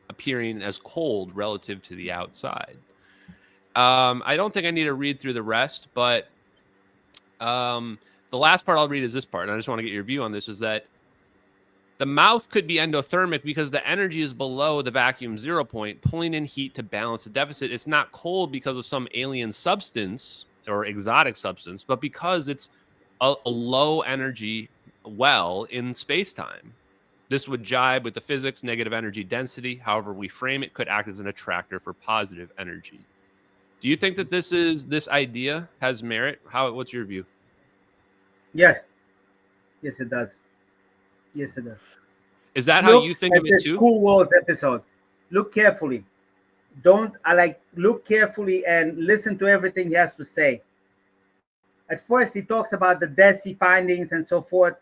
appearing as cold relative to the outside. I don't think I need to read through the rest, but The last part I'll read is this part, and I just want to get your view on this, is that the mouth could be endothermic because the energy is below the vacuum zero point, pulling in heat to balance the deficit. It's not cold because of some alien substance or exotic substance, but because it's a low energy well in space-time. This would jibe with the physics. Negative energy density, however we frame it, could act as an attractor for positive energy. Do you think that this idea has merit? What's your view? Yes. Yes, it does. Yes, it does. Is that how you think of it too? Cool Worlds episode. Look carefully. Look carefully and listen to everything he has to say. At first, he talks about the DESI findings and so forth.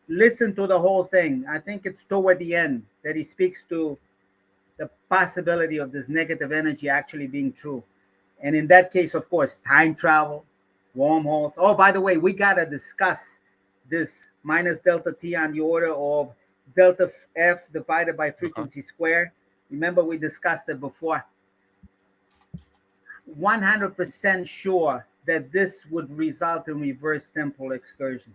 Listen to the whole thing. I think it's toward the end that he speaks to the possibility of this negative energy actually being true. And in that case, of course, time travel, wormholes. Oh, by the way, we got to discuss this minus delta T on the order of delta F divided by frequency square. Remember, we discussed it before. 100% sure that this would result in reverse temporal excursion.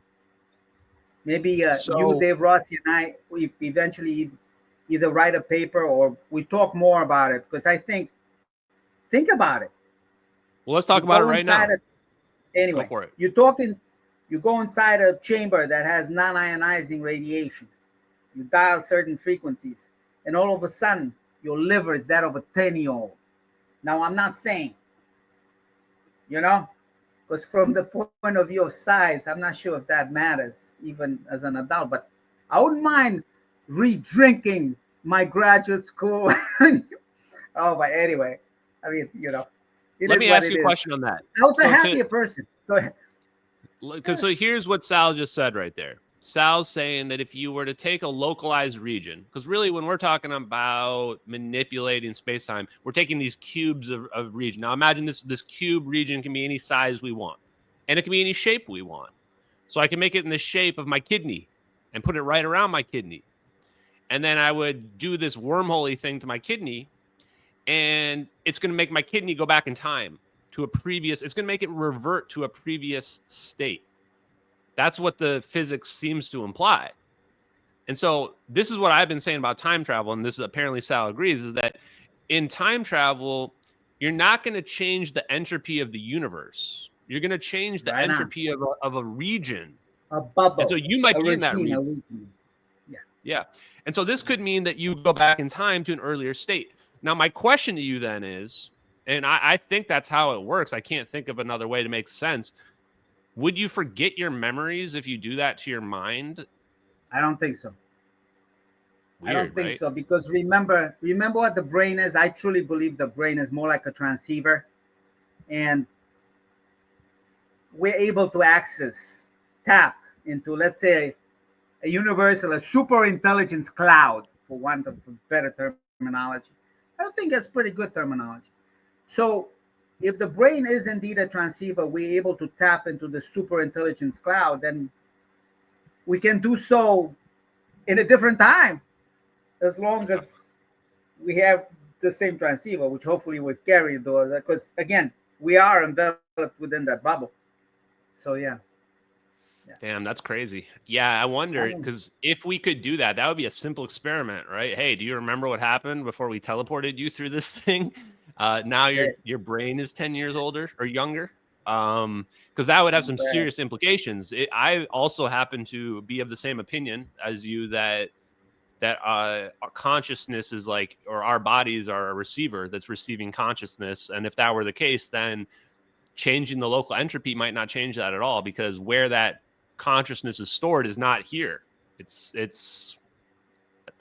Maybe you, Dave Rossi, and I, we eventually either write a paper or we talk more about it, because I think about it. Well, let's talk about it right now. Anyway, go for it. You go inside a chamber that has non-ionizing radiation. You dial certain frequencies, and all of a sudden, your liver is that of a 10-year-old. Now, I'm not saying, because from the point of view of size, I'm not sure if that matters, even as an adult, but I wouldn't mind re-drinking my graduate school. Oh, but anyway, I mean, Let me ask you a question on that. I was a happier person. Go ahead. Because so here's what Sal just said right there. Sal's saying that if you were to take a localized region, because really when we're talking about manipulating space-time, we're taking these cubes of region. Now imagine this cube region can be any size we want, and it can be any shape we want. So I can make it in the shape of my kidney and put it right around my kidney. And then I would do this wormhole-y thing to my kidney, and it's going to make my kidney go back in time to it's going to make it revert to a previous state. That's what the physics seems to imply. And so this is what I've been saying about time travel, and this is apparently Sal agrees, is that in time travel, you're not going to change the entropy of the universe. You're going to change the entropy of a region. A bubble. And so you might be in that region. Yeah. And so this could mean that you go back in time to an earlier state. Now, my question to you then is, and I think that's how it works. I can't think of another way to make sense. Would you forget your memories if you do that to your mind? I don't think so. Weird, I don't think right? so, because remember what the brain is. I truly believe the brain is more like a transceiver, and we're able to tap into, let's say, a universal, a super intelligence cloud, for want of better terminology. I think that's pretty good terminology. So if the brain is indeed a transceiver, we're able to tap into the super intelligence cloud, then we can do so in a different time, as long as we have the same transceiver, which hopefully would carry those, because again, we are enveloped within that bubble. So yeah. Damn, that's crazy. Yeah, I wonder, because if we could do that, that would be a simple experiment, right? Hey, do you remember what happened before we teleported you through this thing? Now your brain is 10 years older or younger, because that would have some serious implications. I also happen to be of the same opinion as you that our consciousness is like, or our bodies are a receiver that's receiving consciousness. And if that were the case, then changing the local entropy might not change that at all, because where that consciousness is stored is not here. It's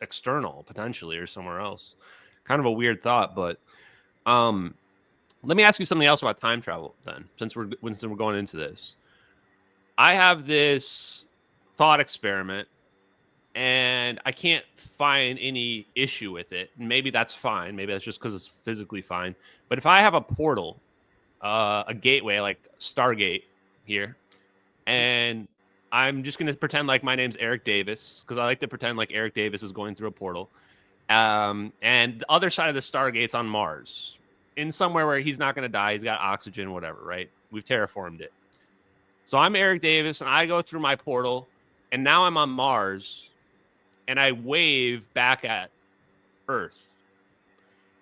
external potentially or somewhere else. Kind of a weird thought, but let me ask you something else about time travel then, since we're going into this. I have this thought experiment and I can't find any issue with it. Maybe that's fine. Maybe that's just because it's physically fine. But if I have a portal, a gateway like Stargate here, and I'm just going to pretend like my name's Eric Davis, because I like to pretend like Eric Davis is going through a portal. And the other side of the Stargate's on Mars, in somewhere where he's not going to die. He's got oxygen, whatever, right? We've terraformed it. So I'm Eric Davis, and I go through my portal, and now I'm on Mars, and I wave back at Earth,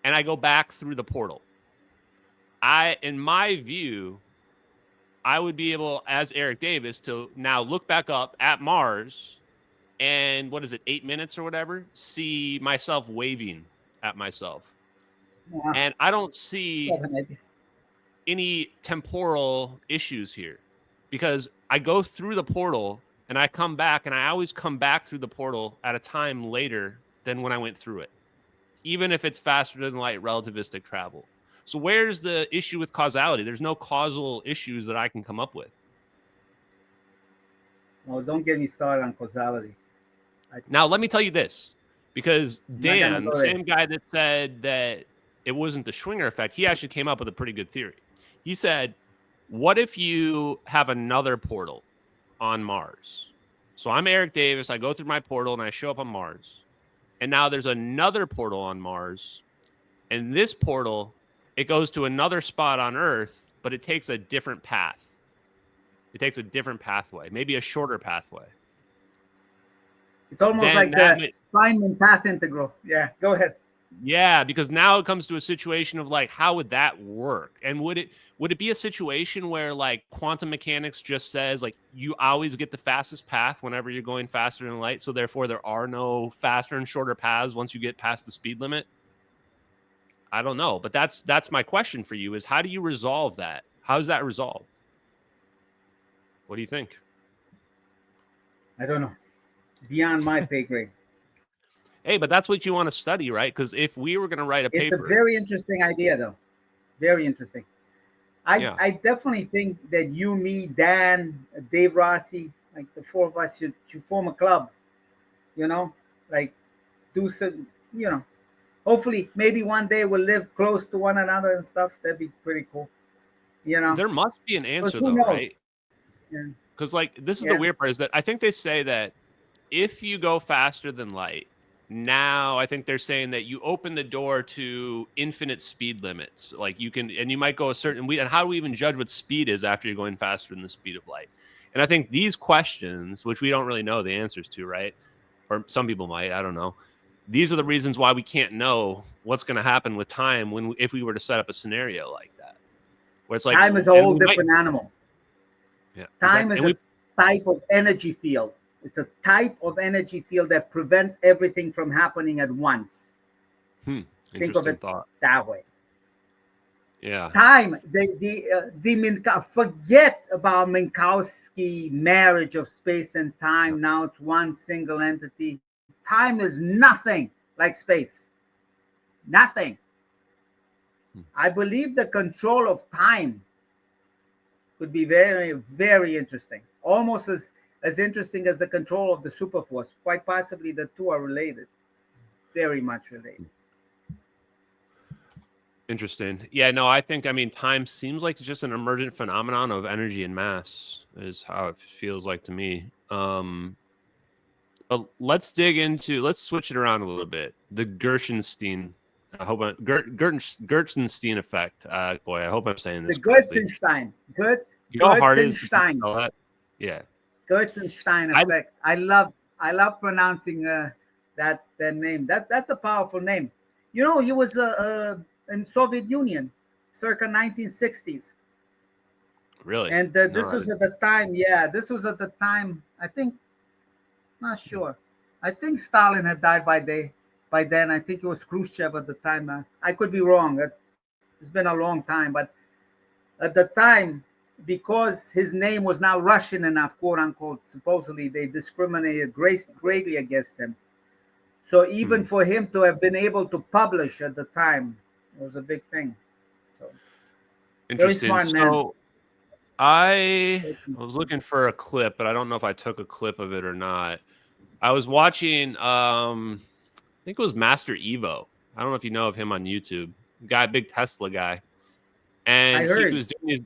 and I go back through the portal. In my view, I would be able, as Eric Davis, to now look back up at Mars and 8 minutes or whatever, see myself waving at myself. Yeah. And I don't see any temporal issues here because I go through the portal and I come back, and I always come back through the portal at a time later than when I went through it, even if it's faster than light relativistic travel. So where's the issue with causality? There's no causal issues that I can come up with. Well, don't get me started on causality. Now, let me tell you this, because Dan, the same there. guy that said that it wasn't the Schwinger effect, he actually came up with a pretty good theory. He said, what if you have another portal on Mars? So I'm Eric Davis. I go through my portal and I show up on Mars. And now there's another portal on Mars. And this portal, it goes to another spot on Earth, but it takes a different path. It takes a different pathway, maybe a shorter pathway. It's almost like the Feynman path integral. Yeah, go ahead. Yeah, because now it comes to a situation of like, how would that work? And would it be a situation where like quantum mechanics just says like you always get the fastest path whenever you're going faster than light, so therefore there are no faster and shorter paths once you get past the speed limit? I don't know, but that's my question for you: is how do you resolve that? How is that resolved? What do you think? I don't know. Beyond my pay grade. Hey, but that's what you want to study, right? Because if we were going to write a paper... It's a very interesting idea, though. Very interesting. I definitely think that you, me, Dan, Dave Rossi, like the four of us should form a club, you know? Like, do some, you know, hopefully maybe one day we'll live close to one another and stuff. That'd be pretty cool, you know? There must be an answer, who though, knows? right? Yeah. Because, like, this is the weird part, is that I think they say that if you go faster than light, now I think they're saying that you open the door to infinite speed limits. Like you can, and you might go a certain, and how do we even judge what speed is after you're going faster than the speed of light? And I think these questions, which we don't really know the answers to, right? Or some people might, I don't know. These are the reasons why we can't know what's going to happen with time if we were to set up a scenario like that. Where it's like time is a whole different animal. Yeah. Time is a type of energy field. It's a type of energy field that prevents everything from happening at once. Think of it that way. Yeah. Time, forget about Minkowski marriage of space and time. Now it's one single entity. Time is nothing like space. Nothing. I believe the control of time could be very, very interesting. Almost as interesting as the control of the superforce. Quite possibly the two are related. Very much related. Interesting. Yeah, no, I mean, time seems like it's just an emergent phenomenon of energy and mass is how it feels like to me. But let's switch it around a little bit. The Gershenstein, Gershenstein effect. Boy, I hope I'm saying this correctly. Gertzenstein. You know how hard it is to spell that? Yeah. Gertzenstein effect. I love pronouncing that name. That's a powerful name. You know, he was in Soviet Union, circa 1960s. Really? And this was at the time. Yeah, this was at the time. I think, not sure. I think Stalin had died by then. I think it was Khrushchev at the time. I could be wrong. It's been a long time, but at the time, because his name was now Russian enough, quote unquote, supposedly they discriminated greatly against him. So even for him to have been able to publish at the time, it was a big thing. So, interesting. Very smart man. So I was looking for a clip, but I don't know if I took a clip of it or not. I was watching, I think it was Master Evo. I don't know if you know of him on YouTube. Big Tesla guy. And he was doing these.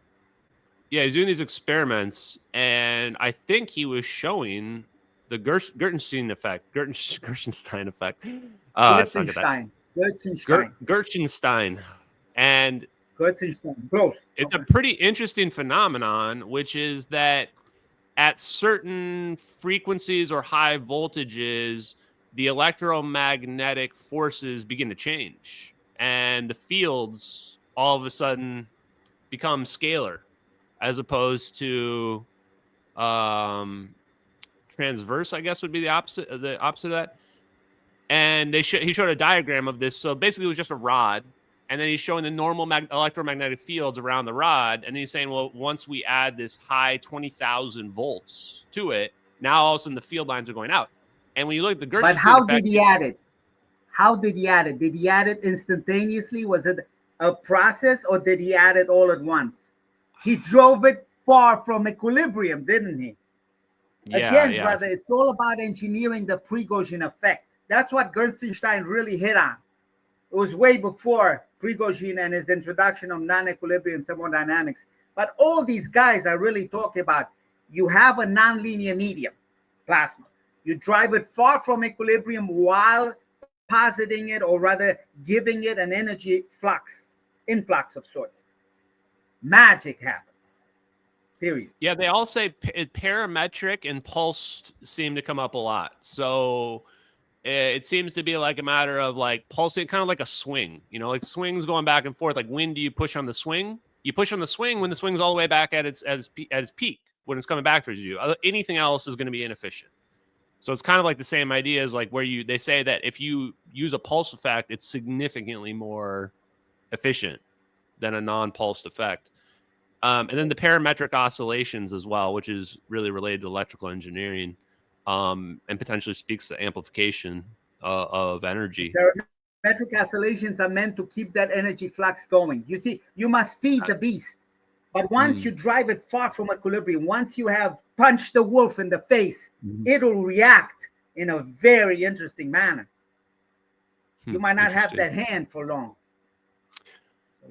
Yeah, he's doing these experiments, and I think he was showing the Gertzenstein effect. Gertzenstein effect. Gertzenstein. Gertzenstein. And Gertzenstein, close. It's a pretty interesting phenomenon, which is that at certain frequencies or high voltages, the electromagnetic forces begin to change, and the fields all of a sudden become scalar, as opposed to transverse, I guess would be the opposite of that. And he showed a diagram of this. So basically, it was just a rod, and then he's showing the normal electromagnetic fields around the rod, and he's saying, well, once we add this high 20,000 volts to it, now all of a sudden the field lines are going out. And when you look at the Gertzenstein But how effect, did he add it? How did he add it? Did he add it instantaneously? Was it a process, or did he add it all at once? He drove it far from equilibrium, didn't he? Again, brother, it's all about engineering the Prigozhin effect. That's what Gertzenstein really hit on. It was way before Prigozhin and his introduction of non-equilibrium thermodynamics. But all these guys are really talking about, you have a nonlinear medium, plasma. You drive it far from equilibrium while positing it, or rather giving it an energy influx of sorts. Magic happens. Period. Yeah, they all say parametric and pulsed seem to come up a lot. So it seems to be like a matter of like pulsing, kind of like a swing, like swings going back and forth. Like, when do you push on the swing? You push on the swing when the swing's all the way back at its peak, when it's coming back towards you. Anything else is going to be inefficient. So it's kind of like the same idea as like where they say that if you use a pulse effect, it's significantly more efficient than a non-pulsed effect. And then the parametric oscillations as well, which is really related to electrical engineering, and potentially speaks to amplification of energy. Parametric oscillations are meant to keep that energy flux going. You see, you must feed the beast. But once you drive it far from equilibrium, once you have punched the wolf in the face, it'll react in a very interesting manner. You might not have that hand for long.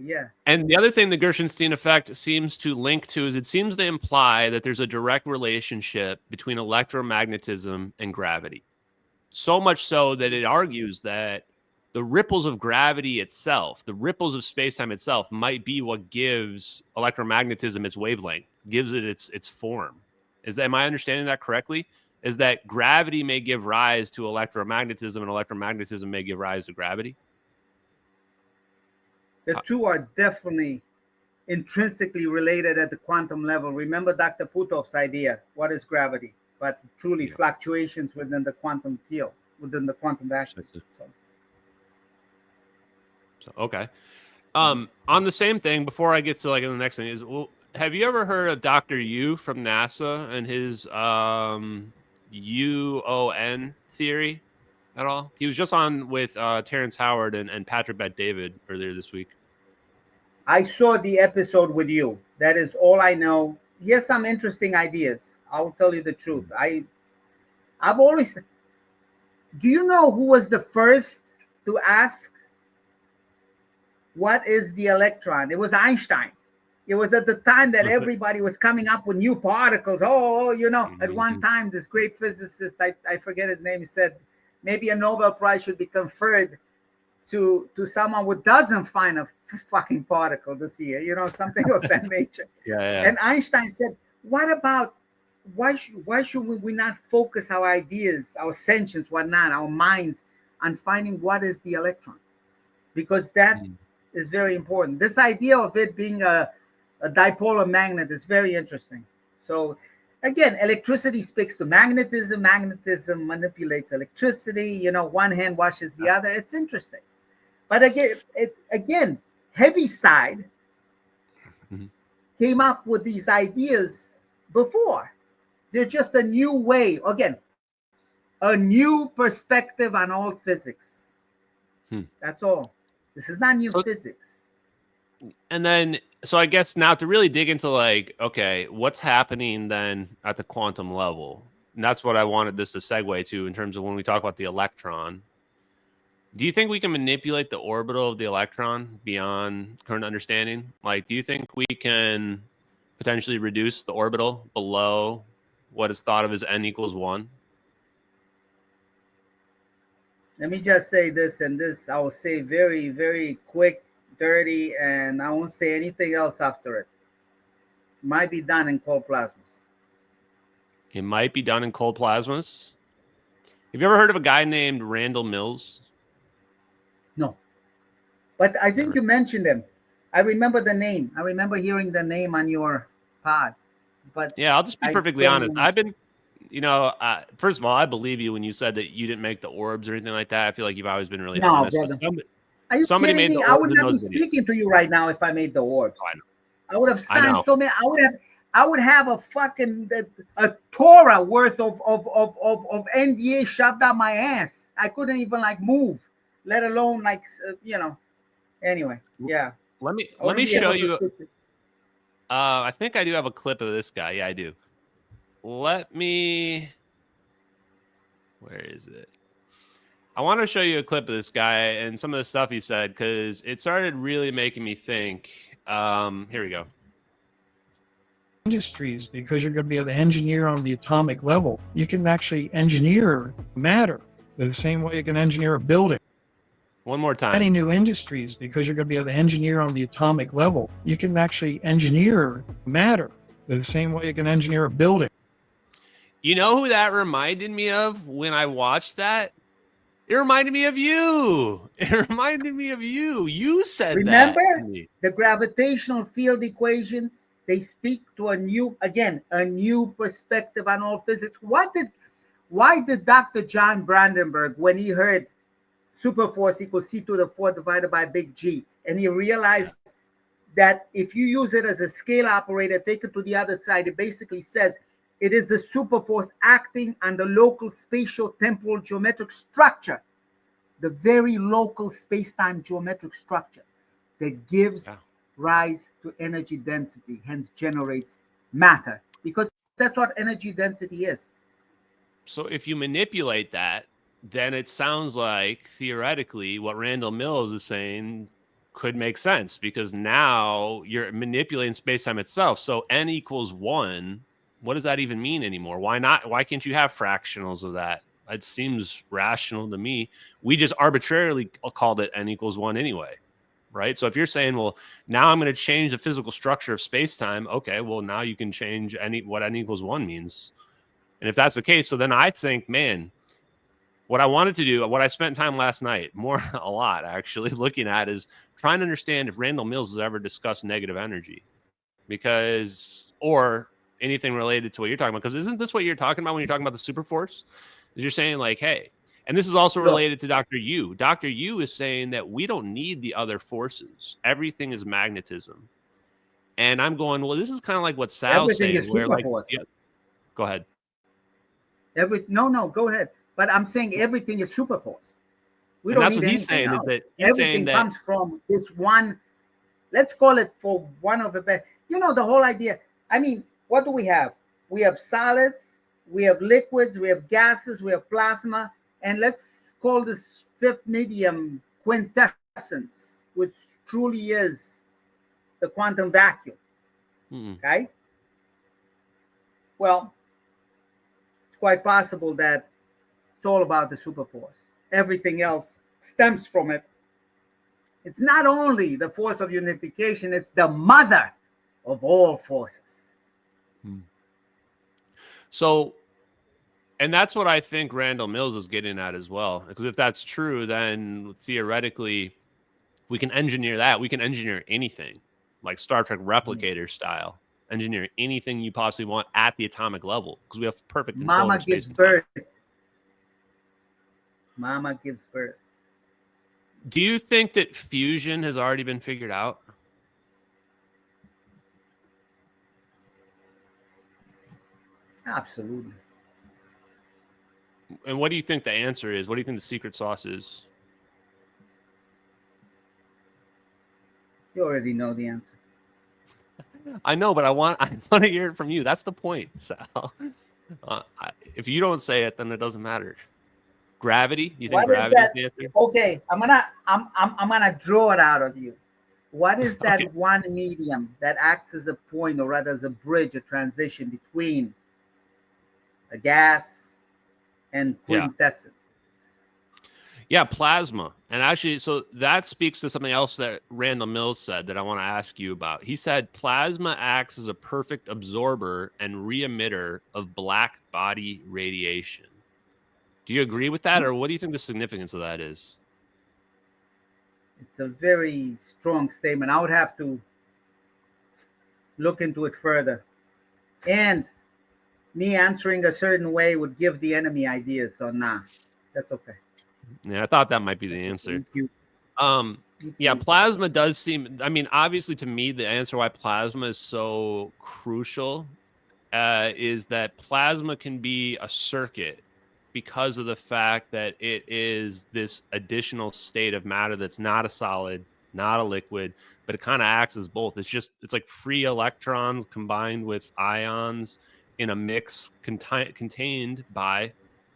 Yeah. And the other thing the Gertzenstein effect seems to link to is it seems to imply that there's a direct relationship between electromagnetism and gravity. So much so that it argues that the ripples of gravity itself, the ripples of space-time itself, might be what gives electromagnetism its wavelength, gives it its form. Am I understanding that correctly? Is that gravity may give rise to electromagnetism, and electromagnetism may give rise to gravity? The two are definitely intrinsically related at the quantum level. Remember Dr. Putov's idea, what is gravity? But truly fluctuations within the quantum field, within the quantum vacuum. So, okay. On the same thing, before I get to like the next thing is, have you ever heard of Dr. Yu from NASA and his UON theory at all? He was just on with Terrence Howard and Patrick Bet-David earlier this week. I saw the episode with you. That is all I know. He has some interesting ideas. I will tell you the truth. I've always. Do you know who was the first to ask, what is the electron? It was Einstein. It was at the time that everybody was coming up with new particles. At one time, this great physicist, I forget his name, he said, maybe a Nobel Prize should be conferred to someone who doesn't find a fucking particle this year, something of that nature. And Einstein said, what about, why should we not focus our ideas, our sentience, whatnot, our minds on finding what is the electron? Because that is very important. This idea of it being a dipolar magnet is very interesting. So again, electricity speaks to magnetism. Magnetism manipulates electricity. One hand washes the other. It's interesting. But again, Heaviside came up with these ideas before. They're just a new way, again, a new perspective on all physics. That's all. This is not new physics. And then, so I guess now to really dig into like, okay, what's happening then at the quantum level? And that's what I wanted this to segue to in terms of when we talk about the electron. Do you think we can manipulate the orbital of the electron beyond current understanding? Like, do you think we can potentially reduce the orbital below what is thought of as n equals 1? Let me just say this, and this I will say very, very quick dirty, and I won't say anything else after it. Might be done in cold plasmas. It might be done in cold plasmas. Have you ever heard of a guy named Randall Mills? No. But I think you mentioned him. I remember the name. I remember hearing the name on your pod. But yeah, I'll just be perfectly honest. I've been, first of all, I believe you when you said that you didn't make the orbs or anything like that. I feel like you've always been really honest. Brother. Are you kidding me? I would not be speaking to you right now if I made the orbs. Oh, I know. I would have signed so many. I would have a fucking a Torah worth of NDA shoved out my ass. I couldn't even move, let alone Anyway, yeah. Let me show you. I think I do have a clip of this guy. Yeah, I do. Where is it? I want to show you a clip of this guy and some of the stuff he said because it started really making me think. Here we go. Industries, because you're going to be able to engineer on the atomic level. You can actually engineer matter the same way you can engineer a building. One more time. Any new industries, because you're going to be able to engineer on the atomic level. You can actually engineer matter the same way you can engineer a building. You know who that reminded me of when I watched that? It reminded me of you. You said Remember that to me. The gravitational field equations? They speak to a new perspective on all physics. Why did Dr. John Brandenburg, when he heard superforce equals C to the 4 divided by big G, and he realized that if you use it as a scale operator, take it to the other side, it basically says it is the superforce acting on the local spatial temporal geometric structure, the very local space-time geometric structure that gives rise to energy density, hence generates matter, because that's what energy density is. So if you manipulate that, then it sounds like theoretically what Randall Mills is saying could make sense, because now you're manipulating space-time itself. So n equals 1, what does that even mean anymore? Why not? Why can't you have fractionals of that? It seems rational to me. We just arbitrarily called it n equals 1 anyway. Right. So if you're saying, well, now I'm going to change the physical structure of space-time. Okay, well, now you can change what n equals 1 means. And if that's the case, so then I think, man, what I wanted to do, what I spent time last night, a lot actually, looking at is trying to understand if Randall Mills has ever discussed negative energy, or anything related to what you're talking about. Because isn't this what you're talking about when you're talking about the superforce? Is you're saying like, hey, and this is also related to Dr. Yu. Dr. Yu is saying that we don't need the other forces. Everything is magnetism. And I'm going, well, this is kind of like what Sal's saying. Where go ahead. No, go ahead. But I'm saying everything is superforce. We don't need anything else. Everything comes from this one. Let's call it, for one of the best. The whole idea. I mean, what do we have? We have solids, we have liquids, we have gases, we have plasma. And let's call this fifth medium quintessence, which truly is the quantum vacuum. Okay? Well, it's quite possible that it's all about the superforce. Everything else stems from it. It's not only the force of unification, it's the mother of all forces. So, and that's what I think Randall Mills is getting at as well. Because if that's true, then theoretically, we can engineer that. We can engineer anything, like Star Trek replicator style. Engineer anything you possibly want at the atomic level, because we have perfect control. Mama gives birth. Mama gives birth. Do you think that fusion has already been figured out? Absolutely. And what do you think the answer is? What do you think the secret sauce is? You already know the answer. I know, but I want to hear it from you. That's the point, Sal. If you don't say it, then it doesn't matter. Gravity? You think gravity is the answer? Okay, I'm gonna draw it out of you. What is that one medium that acts as a point, or rather as a bridge, a transition between a gas and quintessence? Yeah, plasma. And actually, so that speaks to something else that Randall Mills said that I want to ask you about. He said plasma acts as a perfect absorber and re-emitter of black body radiation. Do you agree with that, or what do you think the significance of that is? It's a very strong statement. I would have to look into it further. And me answering a certain way would give the enemy ideas. So nah, that's okay. Yeah, I thought that might be the answer. Yeah, plasma does seem, I mean, obviously to me, the answer why plasma is so crucial is that plasma can be a circuit because of the fact that it is this additional state of matter that's not a solid, not a liquid, but it kind of acts as both. It's like free electrons combined with ions in a mix contained by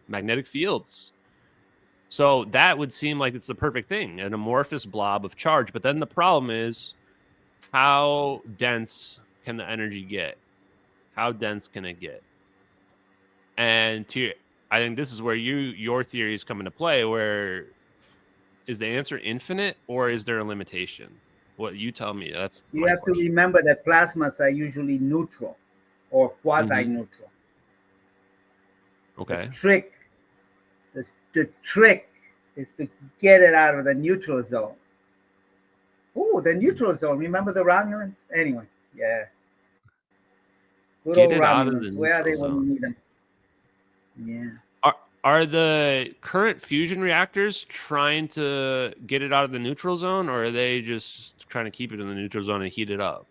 magnetic fields. So that would seem like it's the perfect thing, an amorphous blob of charge. But then the problem is, how dense can the energy get? How dense can it get? And I think this is where your theories come into play, where is the answer infinite or is there a limitation? What you tell me. That's you have to remember that plasmas are usually neutral or quasi-neutral. Okay. The trick is to get it out of the neutral zone. Oh, the neutral zone. Remember the Romulans? Anyway, yeah. Good Get old it out of Romulans. the Where are they neutral when zone. you need them? Yeah. Are the current fusion reactors trying to get it out of the neutral zone, or are they just trying to keep it in the neutral zone and heat it up?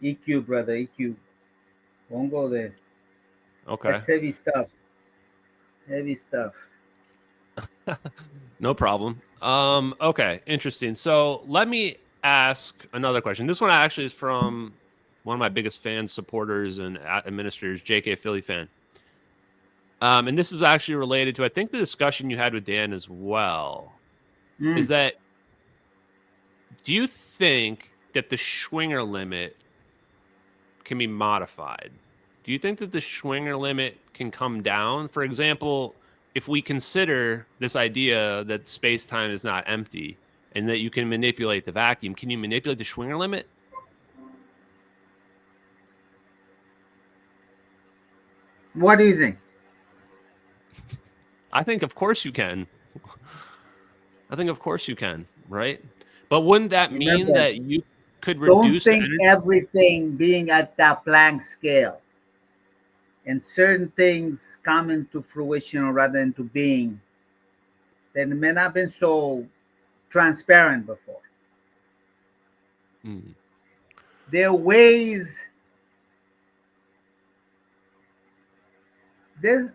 EQ, brother, EQ. Won't go there. Okay. That's heavy stuff. Heavy stuff. No problem. Okay, interesting. So let me ask another question. This one actually is from one of my biggest fans, supporters, and administrators, JK Philly fan. And this is actually related to, I think, the discussion you had with Dan as well. Is that, do you think that the Schwinger limit can be modified? Do you think that the Schwinger limit can come down? For example, if we consider this idea that space-time is not empty and that you can manipulate the vacuum, can you manipulate the Schwinger limit? What do you think? I think, of course, you can. I think, of course, you can, right? But wouldn't that mean that you could reduce Don't think everything being at that Planck scale and certain things come into fruition or rather into being that may not have been so transparent before. There are ways. There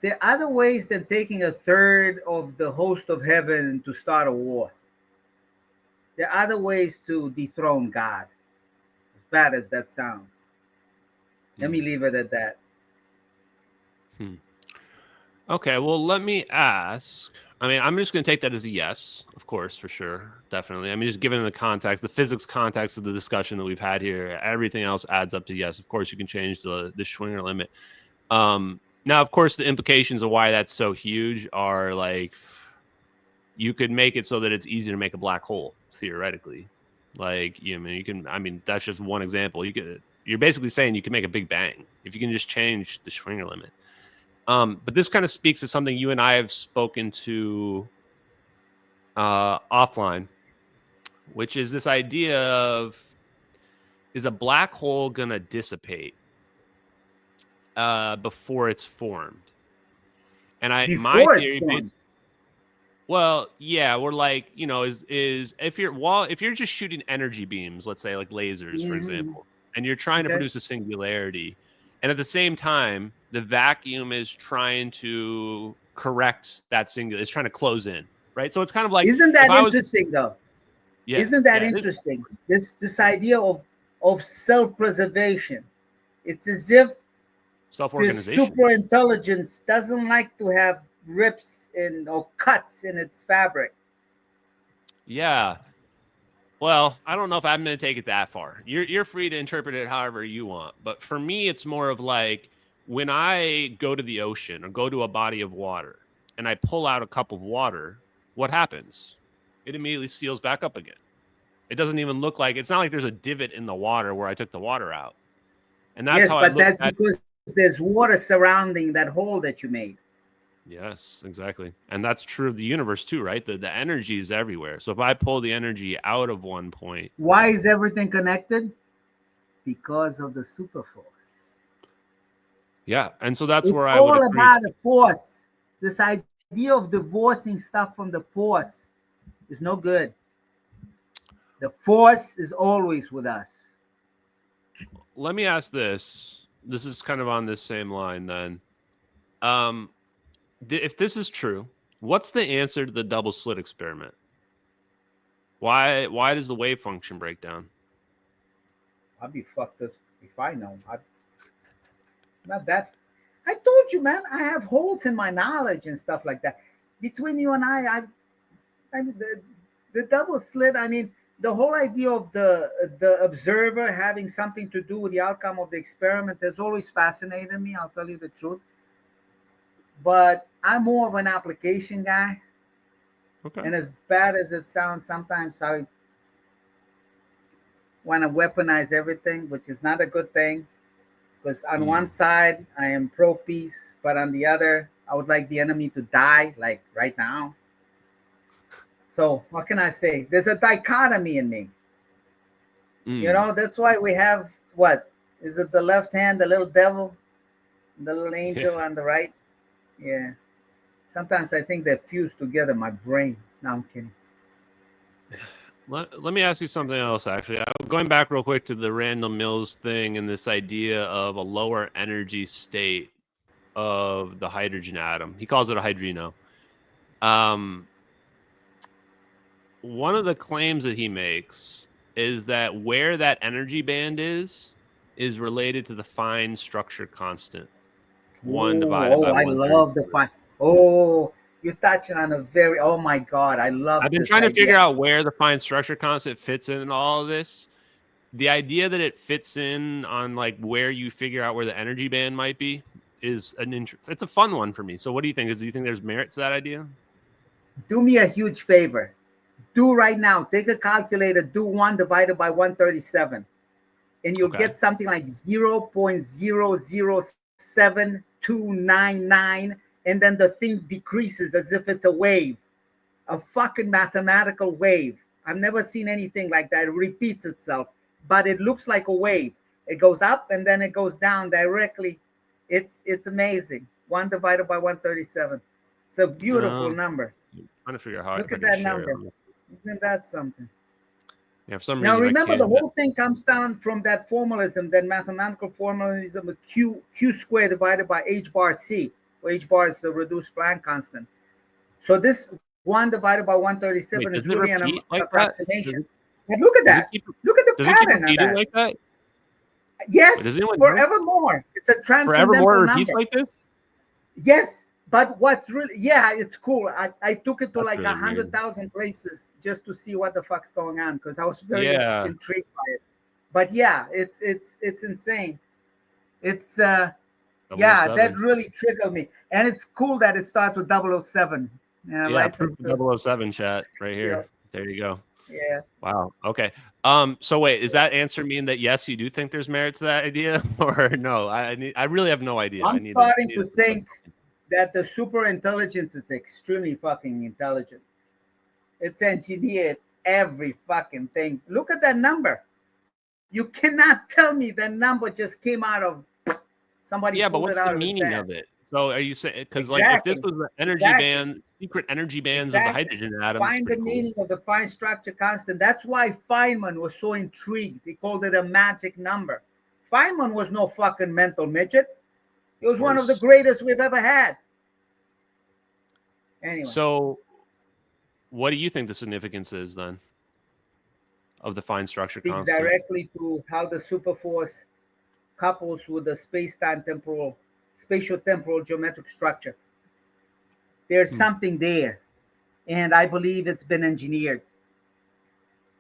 are other ways than taking a third of the host of heaven to start a war. There are other ways to dethrone God, as bad as that sounds. Let me leave it at that. Okay, well, let me ask. I mean, I'm just going to take that as a yes, of course, for sure. Definitely. I mean, just given the context, the physics context of the discussion that we've had here, everything else adds up to yes. Of course, you can change the Schwinger limit. Now, of course, the implications of why that's so huge are like, you could make it so that it's easy to make a black hole, theoretically. Like, I mean, that's just one example. You're basically saying you can make a Big Bang if you can just change the Schwinger limit. But this kind of speaks to something you and I have spoken to offline, which is this idea of, is a black hole going to dissipate before it's formed? And my theory, well, yeah, we're like, is if you're just shooting energy beams, let's say like lasers, for example, and you're trying to produce a singularity, and at the same time, the vacuum is trying to correct that singular, it's trying to close in, right? So it's kind of like, isn't that interesting though? Yeah, isn't that interesting? This idea of self-preservation. It's as if self-organization. Super intelligence doesn't like to have rips or cuts in its fabric. Yeah. Well, I don't know if I'm going to take it that far. You're free to interpret it however you want. But for me, it's more of like, when I go to the ocean or go to a body of water and I pull out a cup of water, what happens? It immediately seals back up again. It doesn't even look like, it's not like there's a divot in the water where I took the water out. And that's Yes, how I but look that's at. because there's water surrounding that hole that you made. Yes, exactly. And that's true of the universe too, right? The energy is everywhere. So if I pull the energy out of one point. Why is everything connected? Because of the super force. Yeah. And so that's It's where I would all agree. about the force. This idea of divorcing stuff from the force is no good. The force is always with us. Let me ask this. This is kind of on this same line then. If this is true, what's the answer to the double slit experiment? Why does the wave function break down? I'd be fucked if I know. Not that. I told you, man. I have holes in my knowledge and stuff like that. Between you and I mean, the double slit. I mean, the whole idea of the observer having something to do with the outcome of the experiment has always fascinated me. I'll tell you the truth. But I'm more of an application guy. Okay. And as bad as it sounds, sometimes I want to weaponize everything, which is not a good thing. Because on one side, I am pro-peace, but on the other, I would like the enemy to die, like right now. So what can I say? There's a dichotomy in me. You know, that's why we have, what? Is it the left hand, the little devil, the little angel on the right? Yeah. Sometimes I think they're fused together, my brain. No, I'm kidding. Let me ask you something else, actually. Going back real quick to the Randall Mills thing and this idea of a lower energy state of the hydrogen atom. He calls it a hydrino. One of the claims that he makes is that where that energy band is related to the fine structure constant. 1 divided by 1. I love the fine. Oh, you're touching on a very, oh my God, I love I've been this trying to idea. figure out where the fine structure constant fits in all of this. The idea that it fits in on like where you figure out where the energy band might be is it's a fun one for me. So what do you think? Do you think there's merit to that idea? Do me a huge favor. Do right now, take a calculator, do 1 divided by 137, and you'll get something like 0.007299, and then the thing decreases as if it's a wave, a fucking mathematical wave. I've never seen anything like that. It repeats itself, but it looks like a wave. It goes up and then it goes down directly. It's amazing. 1 divided by 137. It's a beautiful number. I'm trying to figure out how Look at that number. Isn't that something? Yeah, for some now reason, remember, the whole thing comes down from that formalism, that mathematical formalism of q squared divided by h bar c, where h bar is the reduced Planck constant. So this 1 divided by 137 is really an approximation. But look at that. Look at the pattern on that. Like that? Yes, forevermore. It's a transcendental number. Like this? Yes. But what's really, it's cool. I took it to like really 100,000 places just to see what the fuck's going on, because I was very intrigued by it. But yeah, it's insane. It's that really triggered me, and it's cool that it starts with 007. Proof of 007 chat right here. Yeah. There you go. Yeah. Wow. Okay. So wait, is that answer mean that yes, you do think there's merit to that idea, or no? I really have no idea. I'm starting to think that the super intelligence is extremely fucking intelligent. It's engineered every fucking thing. Look at that number. You cannot tell me that number just came out of somebody. Yeah, but what's the meaning of it? So are you saying, because like if this was the energy band, secret energy bands of the hydrogen atom, find the meaning of the fine structure constant. That's why Feynman was so intrigued. He called it a magic number. Feynman was no fucking mental midget. It was one of the greatest we've ever had. Anyway. So what do you think the significance is then of the fine structure constant? Speaks directly to how the superforce couples with the spatial-temporal geometric structure. There's something there, and I believe it's been engineered.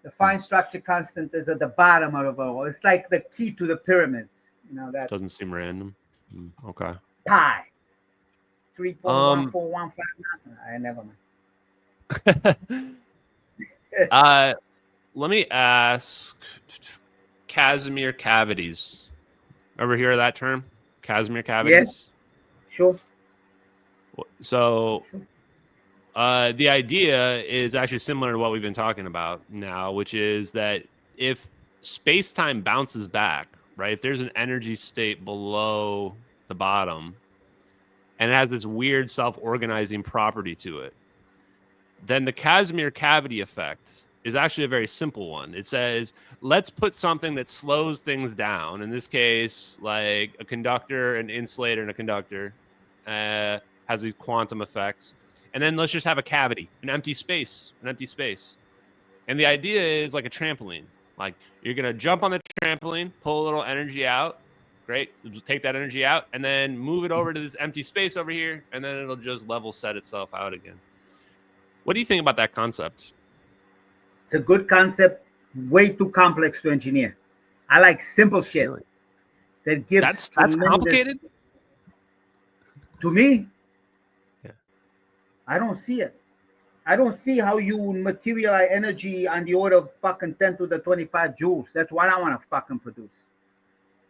The fine structure constant is at the bottom of it all. It's like the key to the pyramids. You know that doesn't seem random. Okay. Pi. 3.1415 nonsense. I never mind. Let me ask Casimir cavities. Ever hear of that term? Casimir cavities? Sure. So the idea is actually similar to what we've been talking about now, which is that if space-time bounces back, right? If there's an energy state below the bottom and it has this weird self-organizing property to it, then the Casimir cavity effect is actually a very simple one. It says, let's put something that slows things down. In this case, like a conductor, an insulator, and a conductor has these quantum effects. And then let's just have a cavity, an empty space. And the idea is like a trampoline. Like you're going to jump on the trampoline, pull a little energy out. Great. Take that energy out and then move it over to this empty space over here. And then it'll just level set itself out again. What do you think about that concept? It's a good concept, way too complex to engineer. I like simple shit that gives. That's complicated to me. Yeah, I don't see it. I don't see how you materialize energy on the order of fucking 10 to the 25 joules. That's what I want to fucking produce.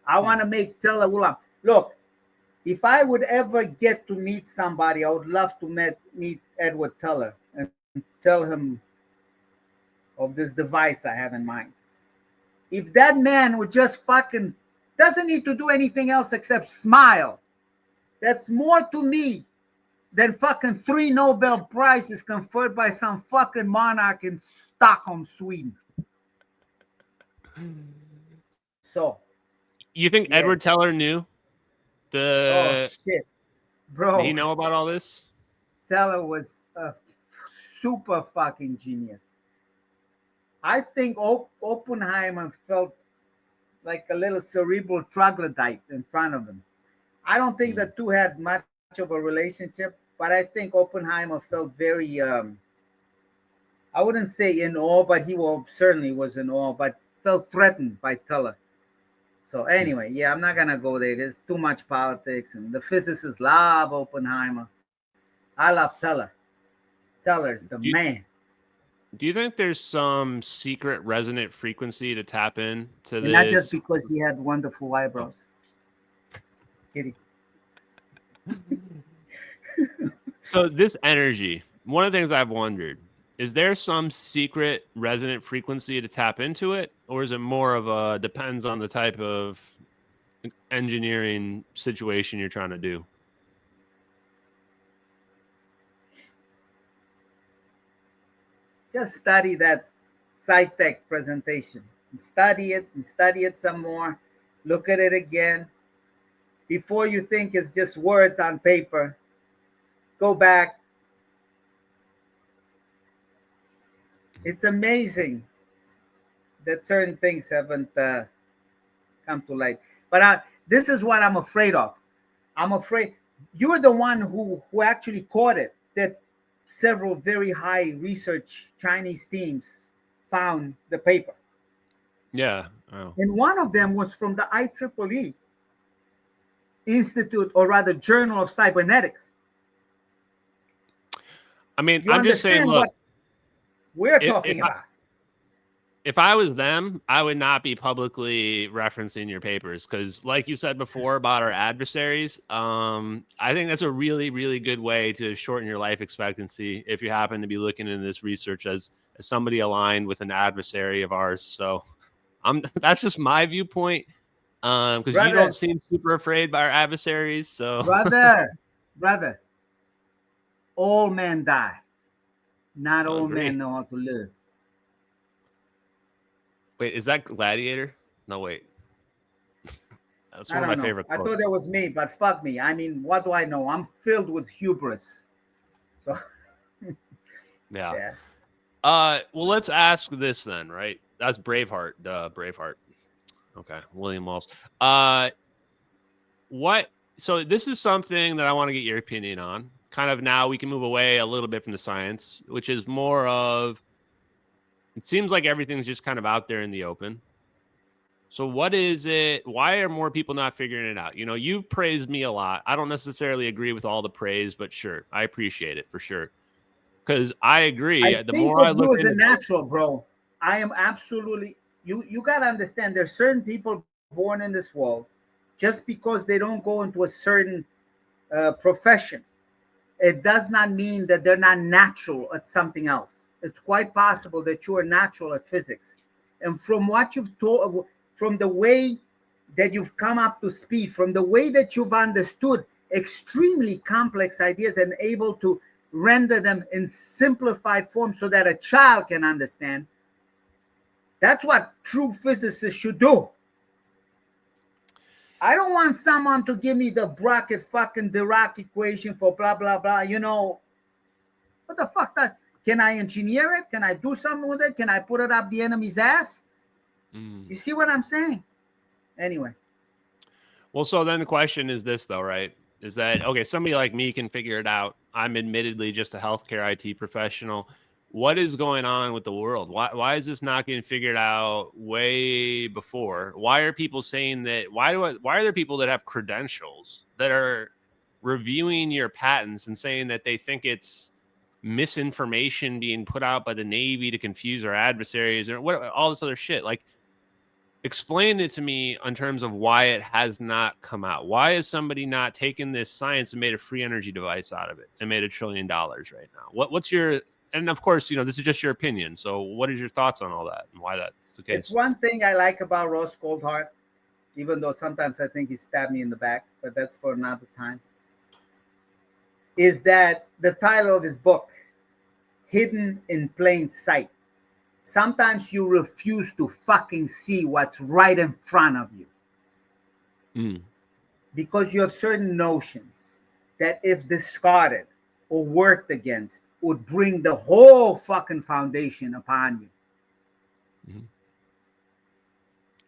I want to make Teller Ulam. Look, if I would ever get to meet somebody, I would love to meet Edward Teller and tell him of this device I have in mind. If that man would just fucking doesn't need to do anything else except smile, that's more to me than fucking 3 Nobel Prizes conferred by some fucking monarch in Stockholm, Sweden. So, you think Edward Teller knew oh shit, bro? Did he know about all this? Teller was a super fucking genius. I think Oppenheimer felt like a little cerebral troglodyte in front of him. I don't think the two had much of a relationship, but I think Oppenheimer felt very, I wouldn't say in awe, but he certainly was in awe, but felt threatened by Teller. So anyway, yeah, I'm not going to go there. There's too much politics, and the physicists love Oppenheimer. I love Teller. Teller's the man. Do you think there's some secret resonant frequency to tap in to this? Not just because he had wonderful eyebrows. Kidding. So this energy, one of the things I've wondered, is there some secret resonant frequency to tap into it? Or is it more of a depends on the type of engineering situation you're trying to do? Just study that SciTech presentation. Study it some more. Look at it again. Before you think it's just words on paper, go back. It's amazing that certain things haven't come to light. But this is what I'm afraid of. I'm afraid you're the one who actually caught it, that several very high research Chinese teams found the paper. Yeah. Oh. And one of them was from the IEEE Institute, or rather Journal of Cybernetics. I mean, I'm just saying, look, what we're talking about. If I was them, I would not be publicly referencing your papers because, like you said before about our adversaries, I think that's a really, really good way to shorten your life expectancy if you happen to be looking into this research as somebody aligned with an adversary of ours. So that's just my viewpoint because you don't seem super afraid by our adversaries. So, brother, all men die. Not all men know how to live. Wait, is that Gladiator? No, wait. That's one of my favorite quotes. I thought that was me, but fuck me. I mean, what do I know? I'm filled with hubris. So yeah. Well, let's ask this then, right? That's Braveheart. Braveheart. Okay, William Wallace. So this is something that I want to get your opinion on. Kind of now we can move away a little bit from the science, which is more of, it seems like everything's just kind of out there in the open. So what is it? Why are more people not figuring it out? You know, you've praised me a lot. I don't necessarily agree with all the praise, but sure, I appreciate it for sure. Because I agree. I The think more I of you look as a into natural, bro. I am absolutely you got to understand there's certain people born in this world just because they don't go into a certain profession. It does not mean that they're not natural at something else. It's quite possible that you are natural at physics. And from what you've told, from the way that you've come up to speed, from the way that you've understood extremely complex ideas and able to render them in simplified form so that a child can understand, that's what true physicists should do. I don't want someone to give me the bracket fucking Dirac equation for blah, blah, blah. You know, what the fuck? That can I engineer it? Can I do something with it? Can I put it up the enemy's ass? You see what I'm saying? Anyway. Well, so then the question is this, though, right? Is that, okay, somebody like me can figure it out. I'm admittedly just a healthcare IT professional. What is going on with the world? Why is this not getting figured out way before? Why are people saying that? Why are there people that have credentials that are reviewing your patents and saying that they think it's misinformation being put out by the Navy to confuse our adversaries or what, all this other shit? Like, explain it to me in terms of why it has not come out. Why is somebody not taking this science and made a free energy device out of it and made $1 trillion right now? What's your, and of course, you know, this is just your opinion. So what is your thoughts on all that and why that's the case? It's one thing I like about Ross Goldhart, even though sometimes I think he stabbed me in the back, but that's for another time, is that the title of his book, Hidden in Plain Sight. Sometimes you refuse to fucking see what's right in front of you. Because you have certain notions that if discarded or worked against would bring the whole fucking foundation upon you.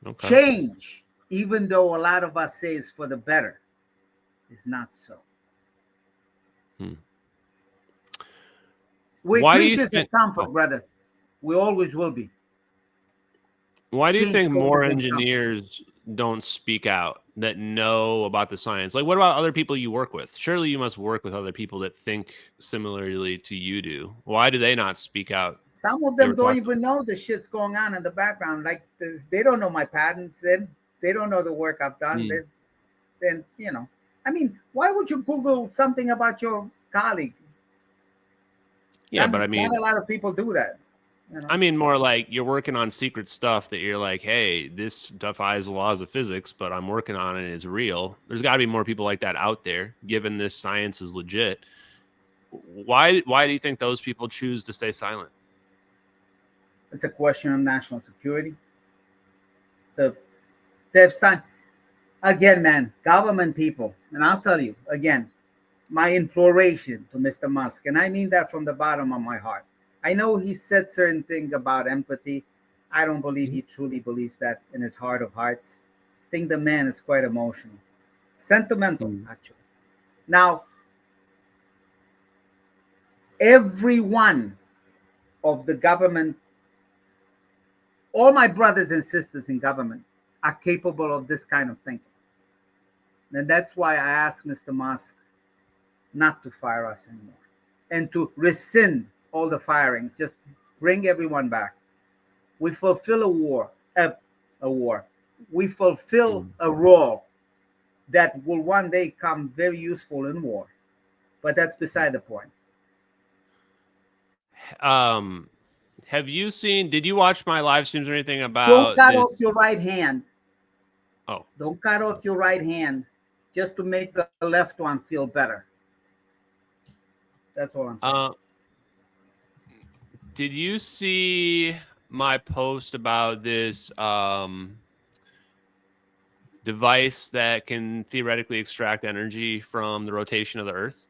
Okay. Change, even though a lot of us say is for the better, is not so. We're creatures of comfort, brother. We always will be. Why do you think more against engineers don't speak out that know about the science? Like, what about other people you work with? Surely you must work with other people that think similarly to you do. Why do they not speak out? Some of them don't even know the shit's going on in the background. Like, they don't know my patents. They don't know the work I've done. Then, you know, I mean, why would you Google something about your colleague? Yeah, but I mean, not a lot of people do that. You know? I mean, more like you're working on secret stuff that you're like, hey, this defies the laws of physics, but I'm working on it and it's real. There's got to be more people like that out there, given this science is legit. Why do you think those people choose to stay silent? It's a question of national security. So they've signed, again, man, government people, and I'll tell you, again, my imploration to Mr. Musk, and I mean that from the bottom of my heart. I know he said certain things about empathy. I don't believe he truly believes that in his heart of hearts. I think the man is quite emotional. Sentimental, actually. Now, every one of the government, all my brothers and sisters in government are capable of this kind of thinking. And that's why I asked Mr. Musk not to fire us anymore and to rescind all the firings, just bring everyone back. We fulfill a war. We fulfill a role that will one day come very useful in war. But that's beside the point. Have you seen, did you watch my live streams or anything about Don't cut off your right hand. Oh. Don't cut off your right hand just to make the left one feel better. That's all I'm saying. Did you see my post about this device that can theoretically extract energy from the rotation of the Earth?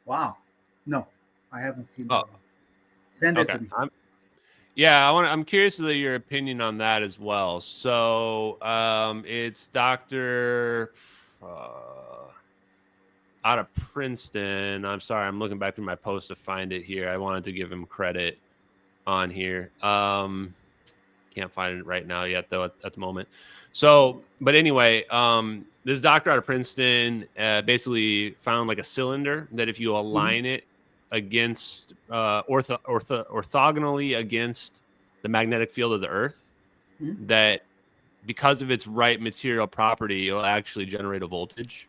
Wow. No, I haven't seen that. Send it to me. I'm curious to your opinion on that as well. So it's Dr. Out of Princeton. I'm sorry, I'm looking back through my post to find it here. I wanted to give him credit on here. Can't can't find it right now yet, though, at the moment. So, but anyway, this doctor out of Princeton basically found like a cylinder that if you align it against orthogonally against the magnetic field of the Earth, that because of its right material property, it'll actually generate a voltage.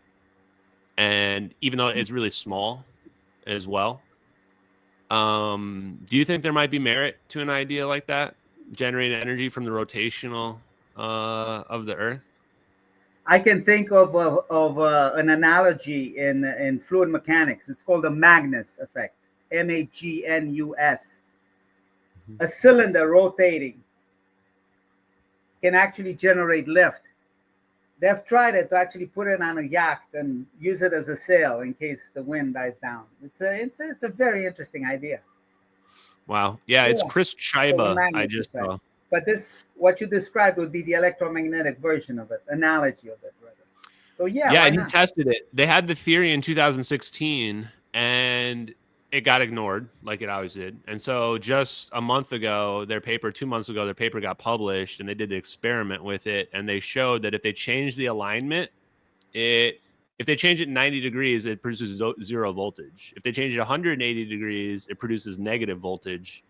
And even though it's really small as well, do you think there might be merit to an idea like that, generating energy from the rotational of the Earth? I can think of an analogy in fluid mechanics. It's called the Magnus effect, Magnus. A cylinder rotating can actually generate lift. They've tried it to actually put it on a yacht and use it as a sail in case the wind dies down. It's a very interesting idea. Wow. Yeah, it's Chris Chiba. I just saw. But this, what you described, would be the electromagnetic version of it, analogy of it, rather. So yeah, and he tested it. They had the theory in 2016, and it got ignored, like it always did. And so just a month ago, 2 months ago, their paper got published, and they did the experiment with it, and they showed that if they change the alignment, if they change it 90 degrees, it produces 0 voltage. If they change it 180 degrees, it produces negative voltage.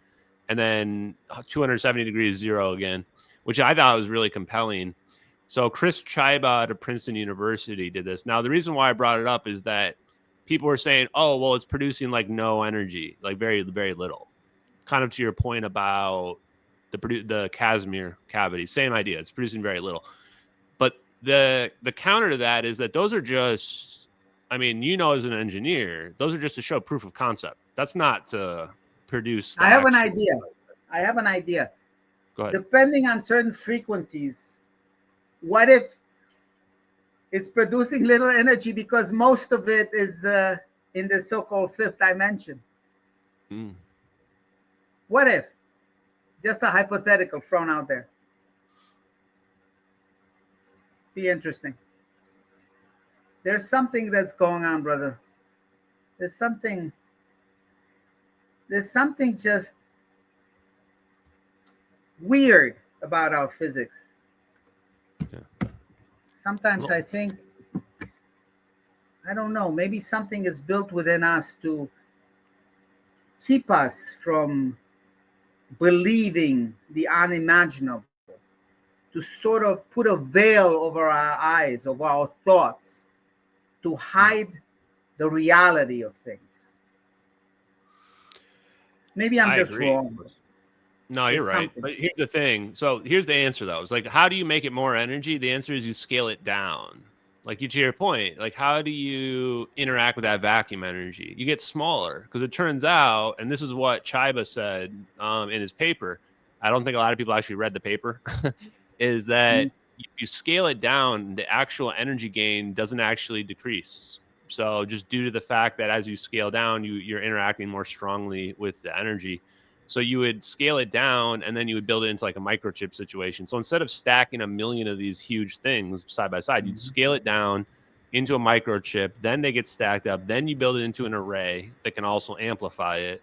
And then 270 degrees, 0 again, which I thought was really compelling. So Chris Chiba at Princeton University did this. Now, the reason why I brought it up is that people were saying, oh, well, it's producing like no energy, like very, very little. Kind of to your point about the Casimir cavities, same idea. It's producing very little. But the counter to that is that those are just, I mean, as an engineer, those are just to show proof of concept. That's not to produce. I have an idea. Go ahead. Depending on certain frequencies, what if it's producing little energy because most of it is in the so-called fifth dimension? What if? Just a hypothetical thrown out there. Be interesting. There's something that's going on, brother. There's something just weird about our physics. Yeah. Sometimes I think, I don't know, maybe something is built within us to keep us from believing the unimaginable, to sort of put a veil over our eyes, over our thoughts, to hide the reality of things. Maybe I'm just wrong. No, you're right. But here's the thing. So here's the answer, though. It's like, how do you make it more energy? The answer is you scale it down. Like, to your point, like, how do you interact with that vacuum energy? You get smaller, because it turns out, and this is what Chiba said in his paper. I don't think a lot of people actually read the paper, is that if you scale it down, the actual energy gain doesn't actually decrease. So just due to the fact that as you scale down, you're interacting more strongly with the energy. So you would scale it down, and then you would build it into like a microchip situation. So instead of stacking a million of these huge things side by side, you'd scale it down into a microchip. Then they get stacked up. Then you build it into an array that can also amplify it.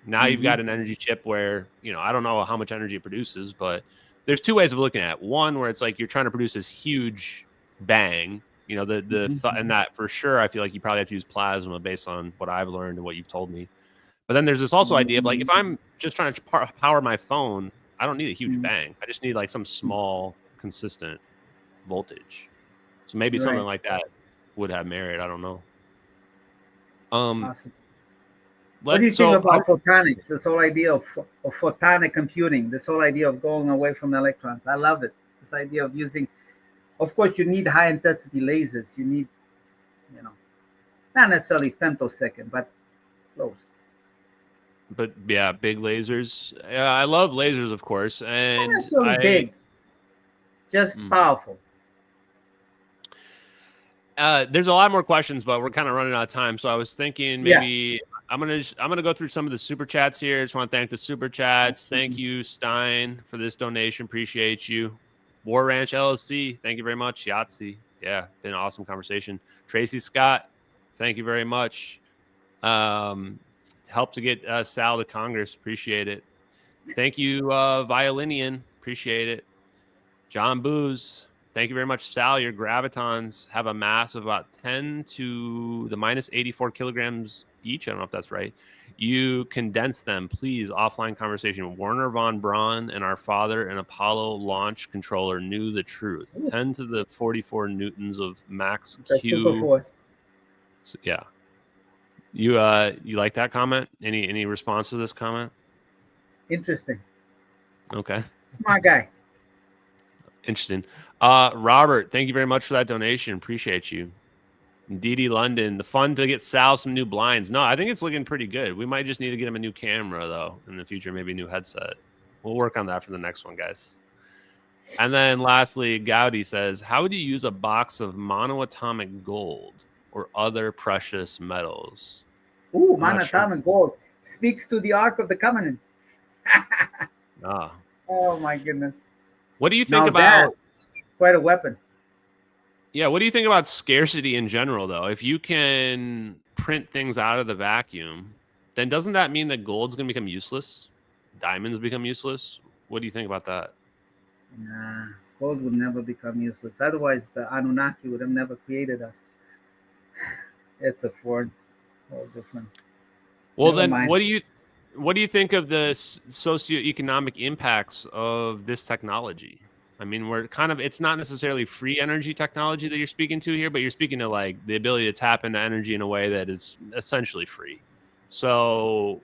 Now you've got an energy chip where, I don't know how much energy it produces, but there's two ways of looking at it. One, where it's like you're trying to produce this huge bang, and that for sure, I feel like you probably have to use plasma based on what I've learned and what you've told me. But then there's this also idea of like, if I'm just trying to power my phone, I don't need a huge bang. I just need like some small, consistent voltage. So maybe something like that would have merit. I don't know. Awesome. What do you think about photonics? This whole idea of photonic computing, this whole idea of going away from electrons. I love it. This idea of using, of course, you need high intensity lasers. You need, not necessarily femtosecond, but close. But yeah, big lasers. Yeah, I love lasers, of course. And not necessarily big, just powerful. There's a lot more questions, but we're kind of running out of time. So I was thinking maybe I'm gonna go through some of the super chats here. Just want to thank the super chats. Thank you, Stein, for this donation. Appreciate you. War Ranch LLC, thank you very much. Yahtzee, yeah, been an awesome conversation. Tracy Scott, thank you very much. Help to get Sal to Congress. Appreciate it. Thank you, Violinian. Appreciate it. John Booz, thank you very much. Sal, your gravitons have a mass of about 10 to the minus 84 kilograms each. I don't know if that's right. You condense them, please. Offline conversation. Werner von Braun and our father, an Apollo launch controller, knew the truth. 10 to the 44 newtons of max Q. Super force. So, yeah. You like that comment? Any response to this comment? Interesting. Okay. Smart guy. Interesting. Robert, thank you very much for that donation. Appreciate you. DD London, the fun to get Sal some new blinds. No, I think it's looking pretty good. We might just need to get him a new camera though in the future, maybe a new headset. We'll work on that for the next one, guys. And then lastly, Gowdy says, how would you use a box of monoatomic gold or other precious metals? Ooh, monoatomic gold speaks to the Ark of the Covenant. Oh my goodness. What do you think about quite a weapon? Yeah, what do you think about scarcity in general, though? If you can print things out of the vacuum, then doesn't that mean that gold's going to become useless? Diamonds become useless? What do you think about that? Nah, gold would never become useless. Otherwise, the Anunnaki would have never created us. It's a whole different. Well, never then mind. What do you think of the socioeconomic impacts of this technology? I mean, it's not necessarily free energy technology that you're speaking to here, but you're speaking to like the ability to tap into energy in a way that is essentially free. So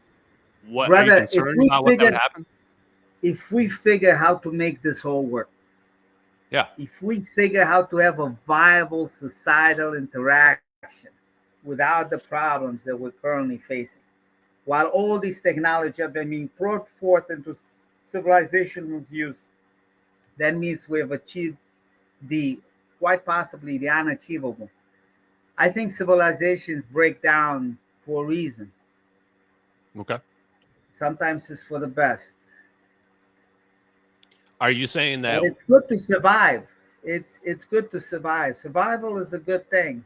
are you concerned about what that would happen? If we figure how to make this whole work, yeah. If we figure how to have a viable societal interaction without the problems that we're currently facing, while all these technology have been being brought forth into civilizational use, that means we have achieved quite possibly the unachievable. I think civilizations break down for a reason. Okay. Sometimes it's for the best. Are you saying that but it's good to survive? It's good to survive. Survival is a good thing,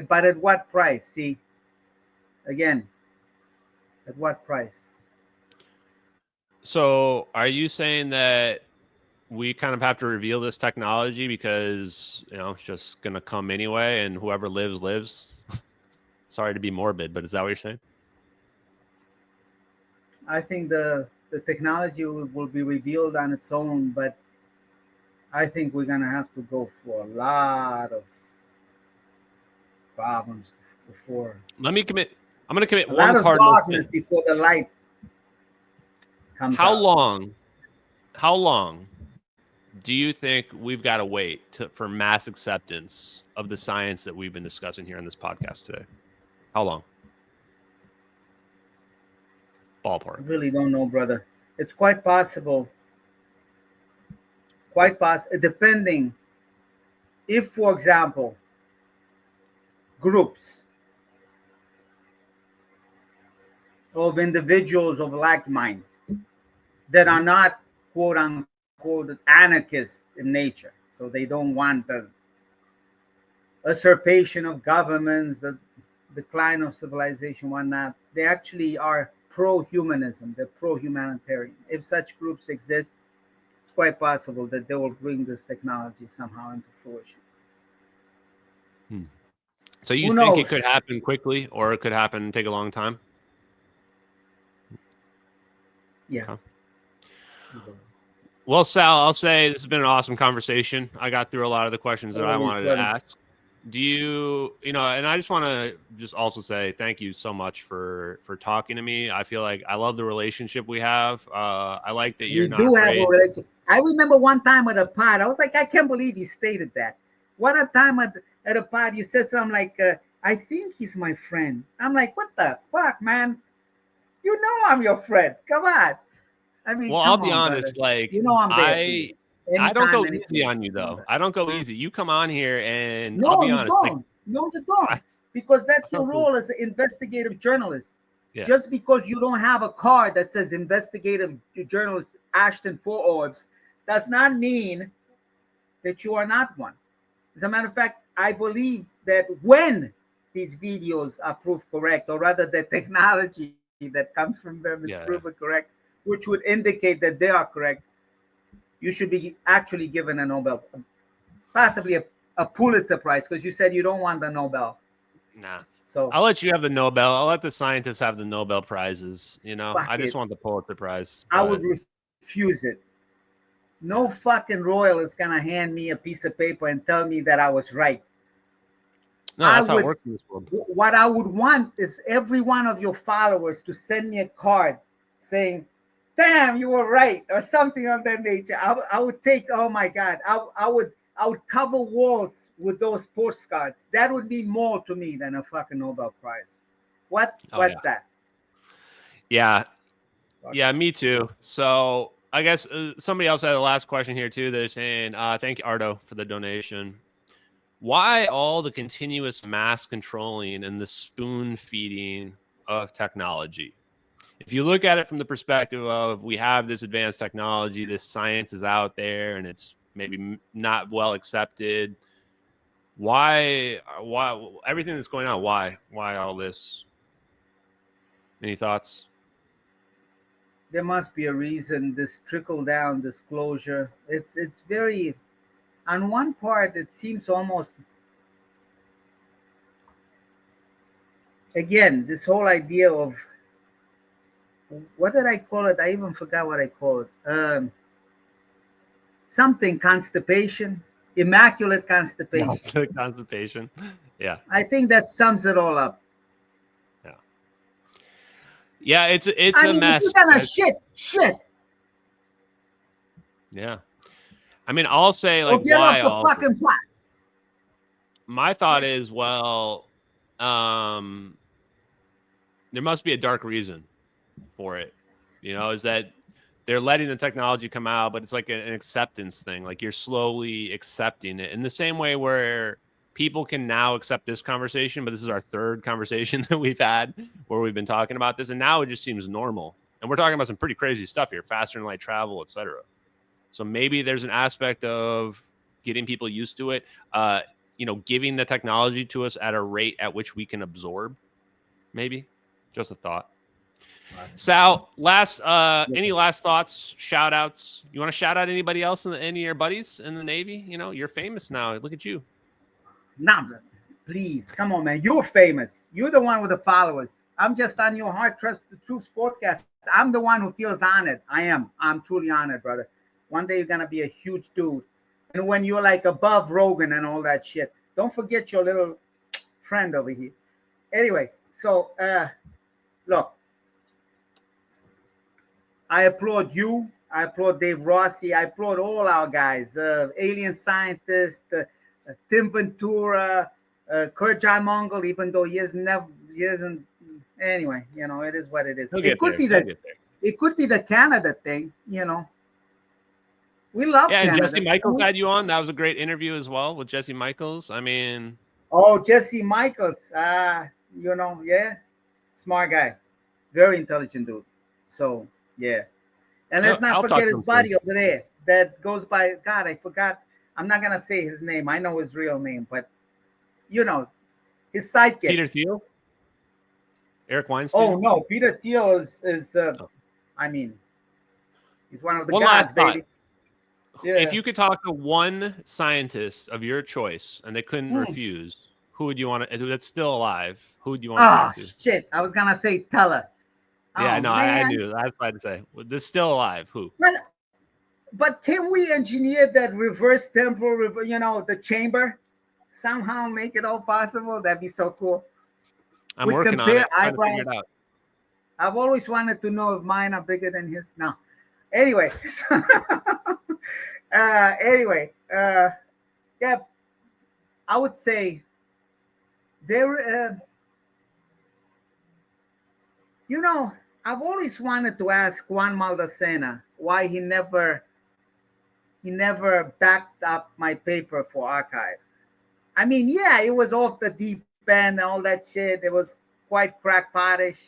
but at what price? See, again, at what price? So, are you saying that we kind of have to reveal this technology because it's just going to come anyway, and whoever lives? Sorry to be morbid, but is that what you're saying? I think the technology will be revealed on its own, but I think we're going to have to go for a lot of problems before. I'm going to commit one cardinal darkness before the light comes out. How long do you think we've got to wait for mass acceptance of the science that we've been discussing here on this podcast today? How long? Ballpark. I really don't know, brother. It's quite possible. Depending if, for example, groups of individuals of like mind that are not quote unquote anarchist in nature, so they don't want the usurpation of governments, the decline of civilization, whatnot. They actually are pro-humanism, they're pro-humanitarian. If such groups exist, it's quite possible that they will bring this technology somehow into fruition. So you think it could happen quickly, or it could take a long time? Yeah. Okay. Well, Sal, I'll say this has been an awesome conversation. I got through a lot of the questions that I wanted to ask. Do you, and I just want to also say thank you so much for talking to me. I feel like I love the relationship we have. I like that you're not afraid. Have a relationship. I remember one time at a pod, I was like, I can't believe you stated that. One time at a pod, you said something like, I think he's my friend. I'm like, what the fuck, man? You know I'm your friend. Come on. I mean, well, I'll be honest, brother. Like, I'm there. I don't go easy on you, though. I don't go easy. You come on here and no, I'll be honest. No, you don't. Because that's your role as an investigative journalist. Yeah. Just because you don't have a card that says investigative journalist Ashton Forbes does not mean that you are not one. As a matter of fact, I believe that when these videos are proved correct, or rather the technology that comes from them is proven correct, which would indicate that they are correct, you should be actually given a Nobel, possibly a Pulitzer Prize, because you said you don't want the Nobel. Nah. So I'll let you have the Nobel. I'll let the scientists have the Nobel Prizes. You know, I just want the Pulitzer Prize. I would refuse it. No fucking royal is gonna hand me a piece of paper and tell me that I was right. No, that's how it works in this world. What I would want is every one of your followers to send me a card saying, "Damn, you were right," or something of that nature. I would take. Oh my God, I would cover walls with those postcards. That would mean more to me than a fucking Nobel Prize. What's that? Yeah, me too. So I guess somebody else had a last question here too. They're saying, "Thank you, Ardo, for the donation. Why all the continuous mass controlling and the spoon feeding of technology? If you look at it from the perspective of we have this advanced technology, this science is out there, and it's maybe not well accepted. Why everything that's going on? Why all this? Any thoughts? There must be a reason. This trickle down disclosure. It's very. On one part, it seems almost. Again, this whole idea of. What did I call it? I even forgot what I called it. Something constipation, immaculate constipation. Constipation. Yeah. I think that sums it all up. Yeah, it's a mess. If you're gonna shit. Yeah. I mean, I'll say like get why off the fucking pot. My thought is, well, there must be a dark reason for it. You know, is that they're letting the technology come out, but it's like an acceptance thing. Like you're slowly accepting it in the same way where people can now accept this conversation, but this is our third conversation that we've had where we've been talking about this. And now it just seems normal. And we're talking about some pretty crazy stuff here, faster than light travel, et cetera. So maybe there's an aspect of getting people used to it, giving the technology to us at a rate at which we can absorb. Maybe just a thought. Sal, any last thoughts, shout outs? You want to shout out anybody else any of your buddies in the Navy? You know, you're famous now. Look at you. Nah, please. Come on, man. You're famous. You're the one with the followers. I'm just on your Heart Trust the Truth podcast. I'm the one who feels honored. I'm truly honored, brother. One day you're going to be a huge dude. And when you're like above Rogan and all that shit, don't forget your little friend over here. Anyway, so, look. I applaud you. I applaud Dave Rossi. I applaud all our guys, alien scientists, Tim Ventura, Kurt John Mongol, even though he isn't. Anyway, you know, it is what it is. It could be the Canada thing, you know. We love Canada. And Jesse Michaels had you on. That was a great interview as well with Jesse Michaels. I mean, Jesse Michaels, smart guy, very intelligent dude. So. Yeah. And let's not forget his buddy over there that goes by, God, I forgot. I'm not going to say his name. I know his real name, but, you know, his sidekick. Peter Thiel? Eric Weinstein? Oh, no. Peter Thiel is I mean, he's one of the gods, baby. Yeah. If you could talk to one scientist of your choice and they couldn't refuse, who would you want to, that's still alive? Who would you want to talk to? Shit. I was going to say Teller. Yeah, no, I knew. That's what I'd say. This still alive. Who? But can we engineer that reverse temporal, the chamber? Somehow make it all possible? That'd be so cool. I'm working on it. Trying to figure it out. I've always wanted to know if mine are bigger than his. No. Anyway. Yeah, I would say there, I've always wanted to ask Juan Maldacena why he never backed up my paper for archive. I mean, yeah, it was off the deep end and all that shit. It was quite crackpotish.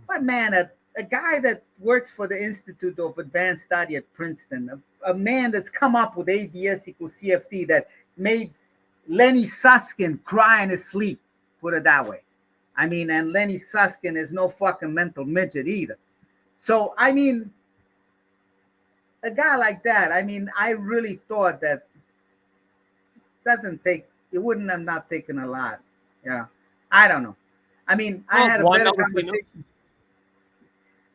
But man, a guy that works for the Institute of Advanced Study at Princeton, a man that's come up with ADS equals CFT that made Lenny Susskind cry in his sleep, put it that way. I mean, and Lenny Susskind is no fucking mental midget either. So, I mean, a guy like that, I mean, I really thought that it wouldn't have not taken a lot. Yeah. I don't know. I mean, I had a better conversation.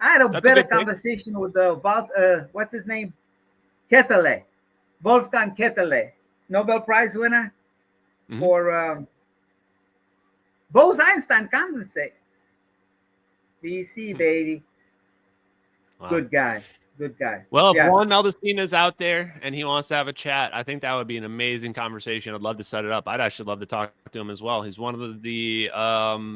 I had a better conversation with what's his name? Ketele, Wolfgang Ketele, Nobel Prize winner for Bose-Einstein condensate. BC, baby. Wow. Good guy. Good guy. Well, if Juan Maldacena is out there and he wants to have a chat, I think that would be an amazing conversation. I'd love to set it up. I'd actually love to talk to him as well. He's one of the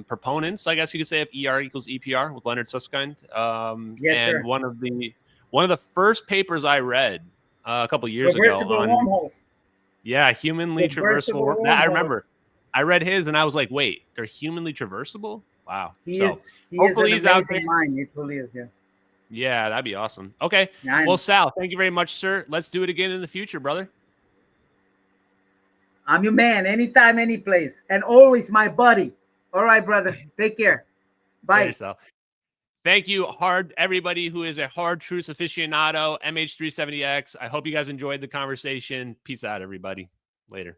proponents, I guess you could say, of ER equals EPR with Leonard Susskind. Yes, and sir. one of the first papers I read a couple years ago on wormholes. Yeah, humanly traversable. Wormholes. I remember. I read his and I was like, wait, they're humanly traversable? Wow. He is hopefully he's out there. mind. He truly is, yeah. Yeah, that'd be awesome. Okay. Well, Sal, thank you very much, sir. Let's do it again in the future, brother. I'm your man, anytime, any place, and always my buddy. All right, brother. Take care. Bye. Hey, Sal. Thank you, everybody who is a hard truths aficionado, MH370X. I hope you guys enjoyed the conversation. Peace out, everybody. Later.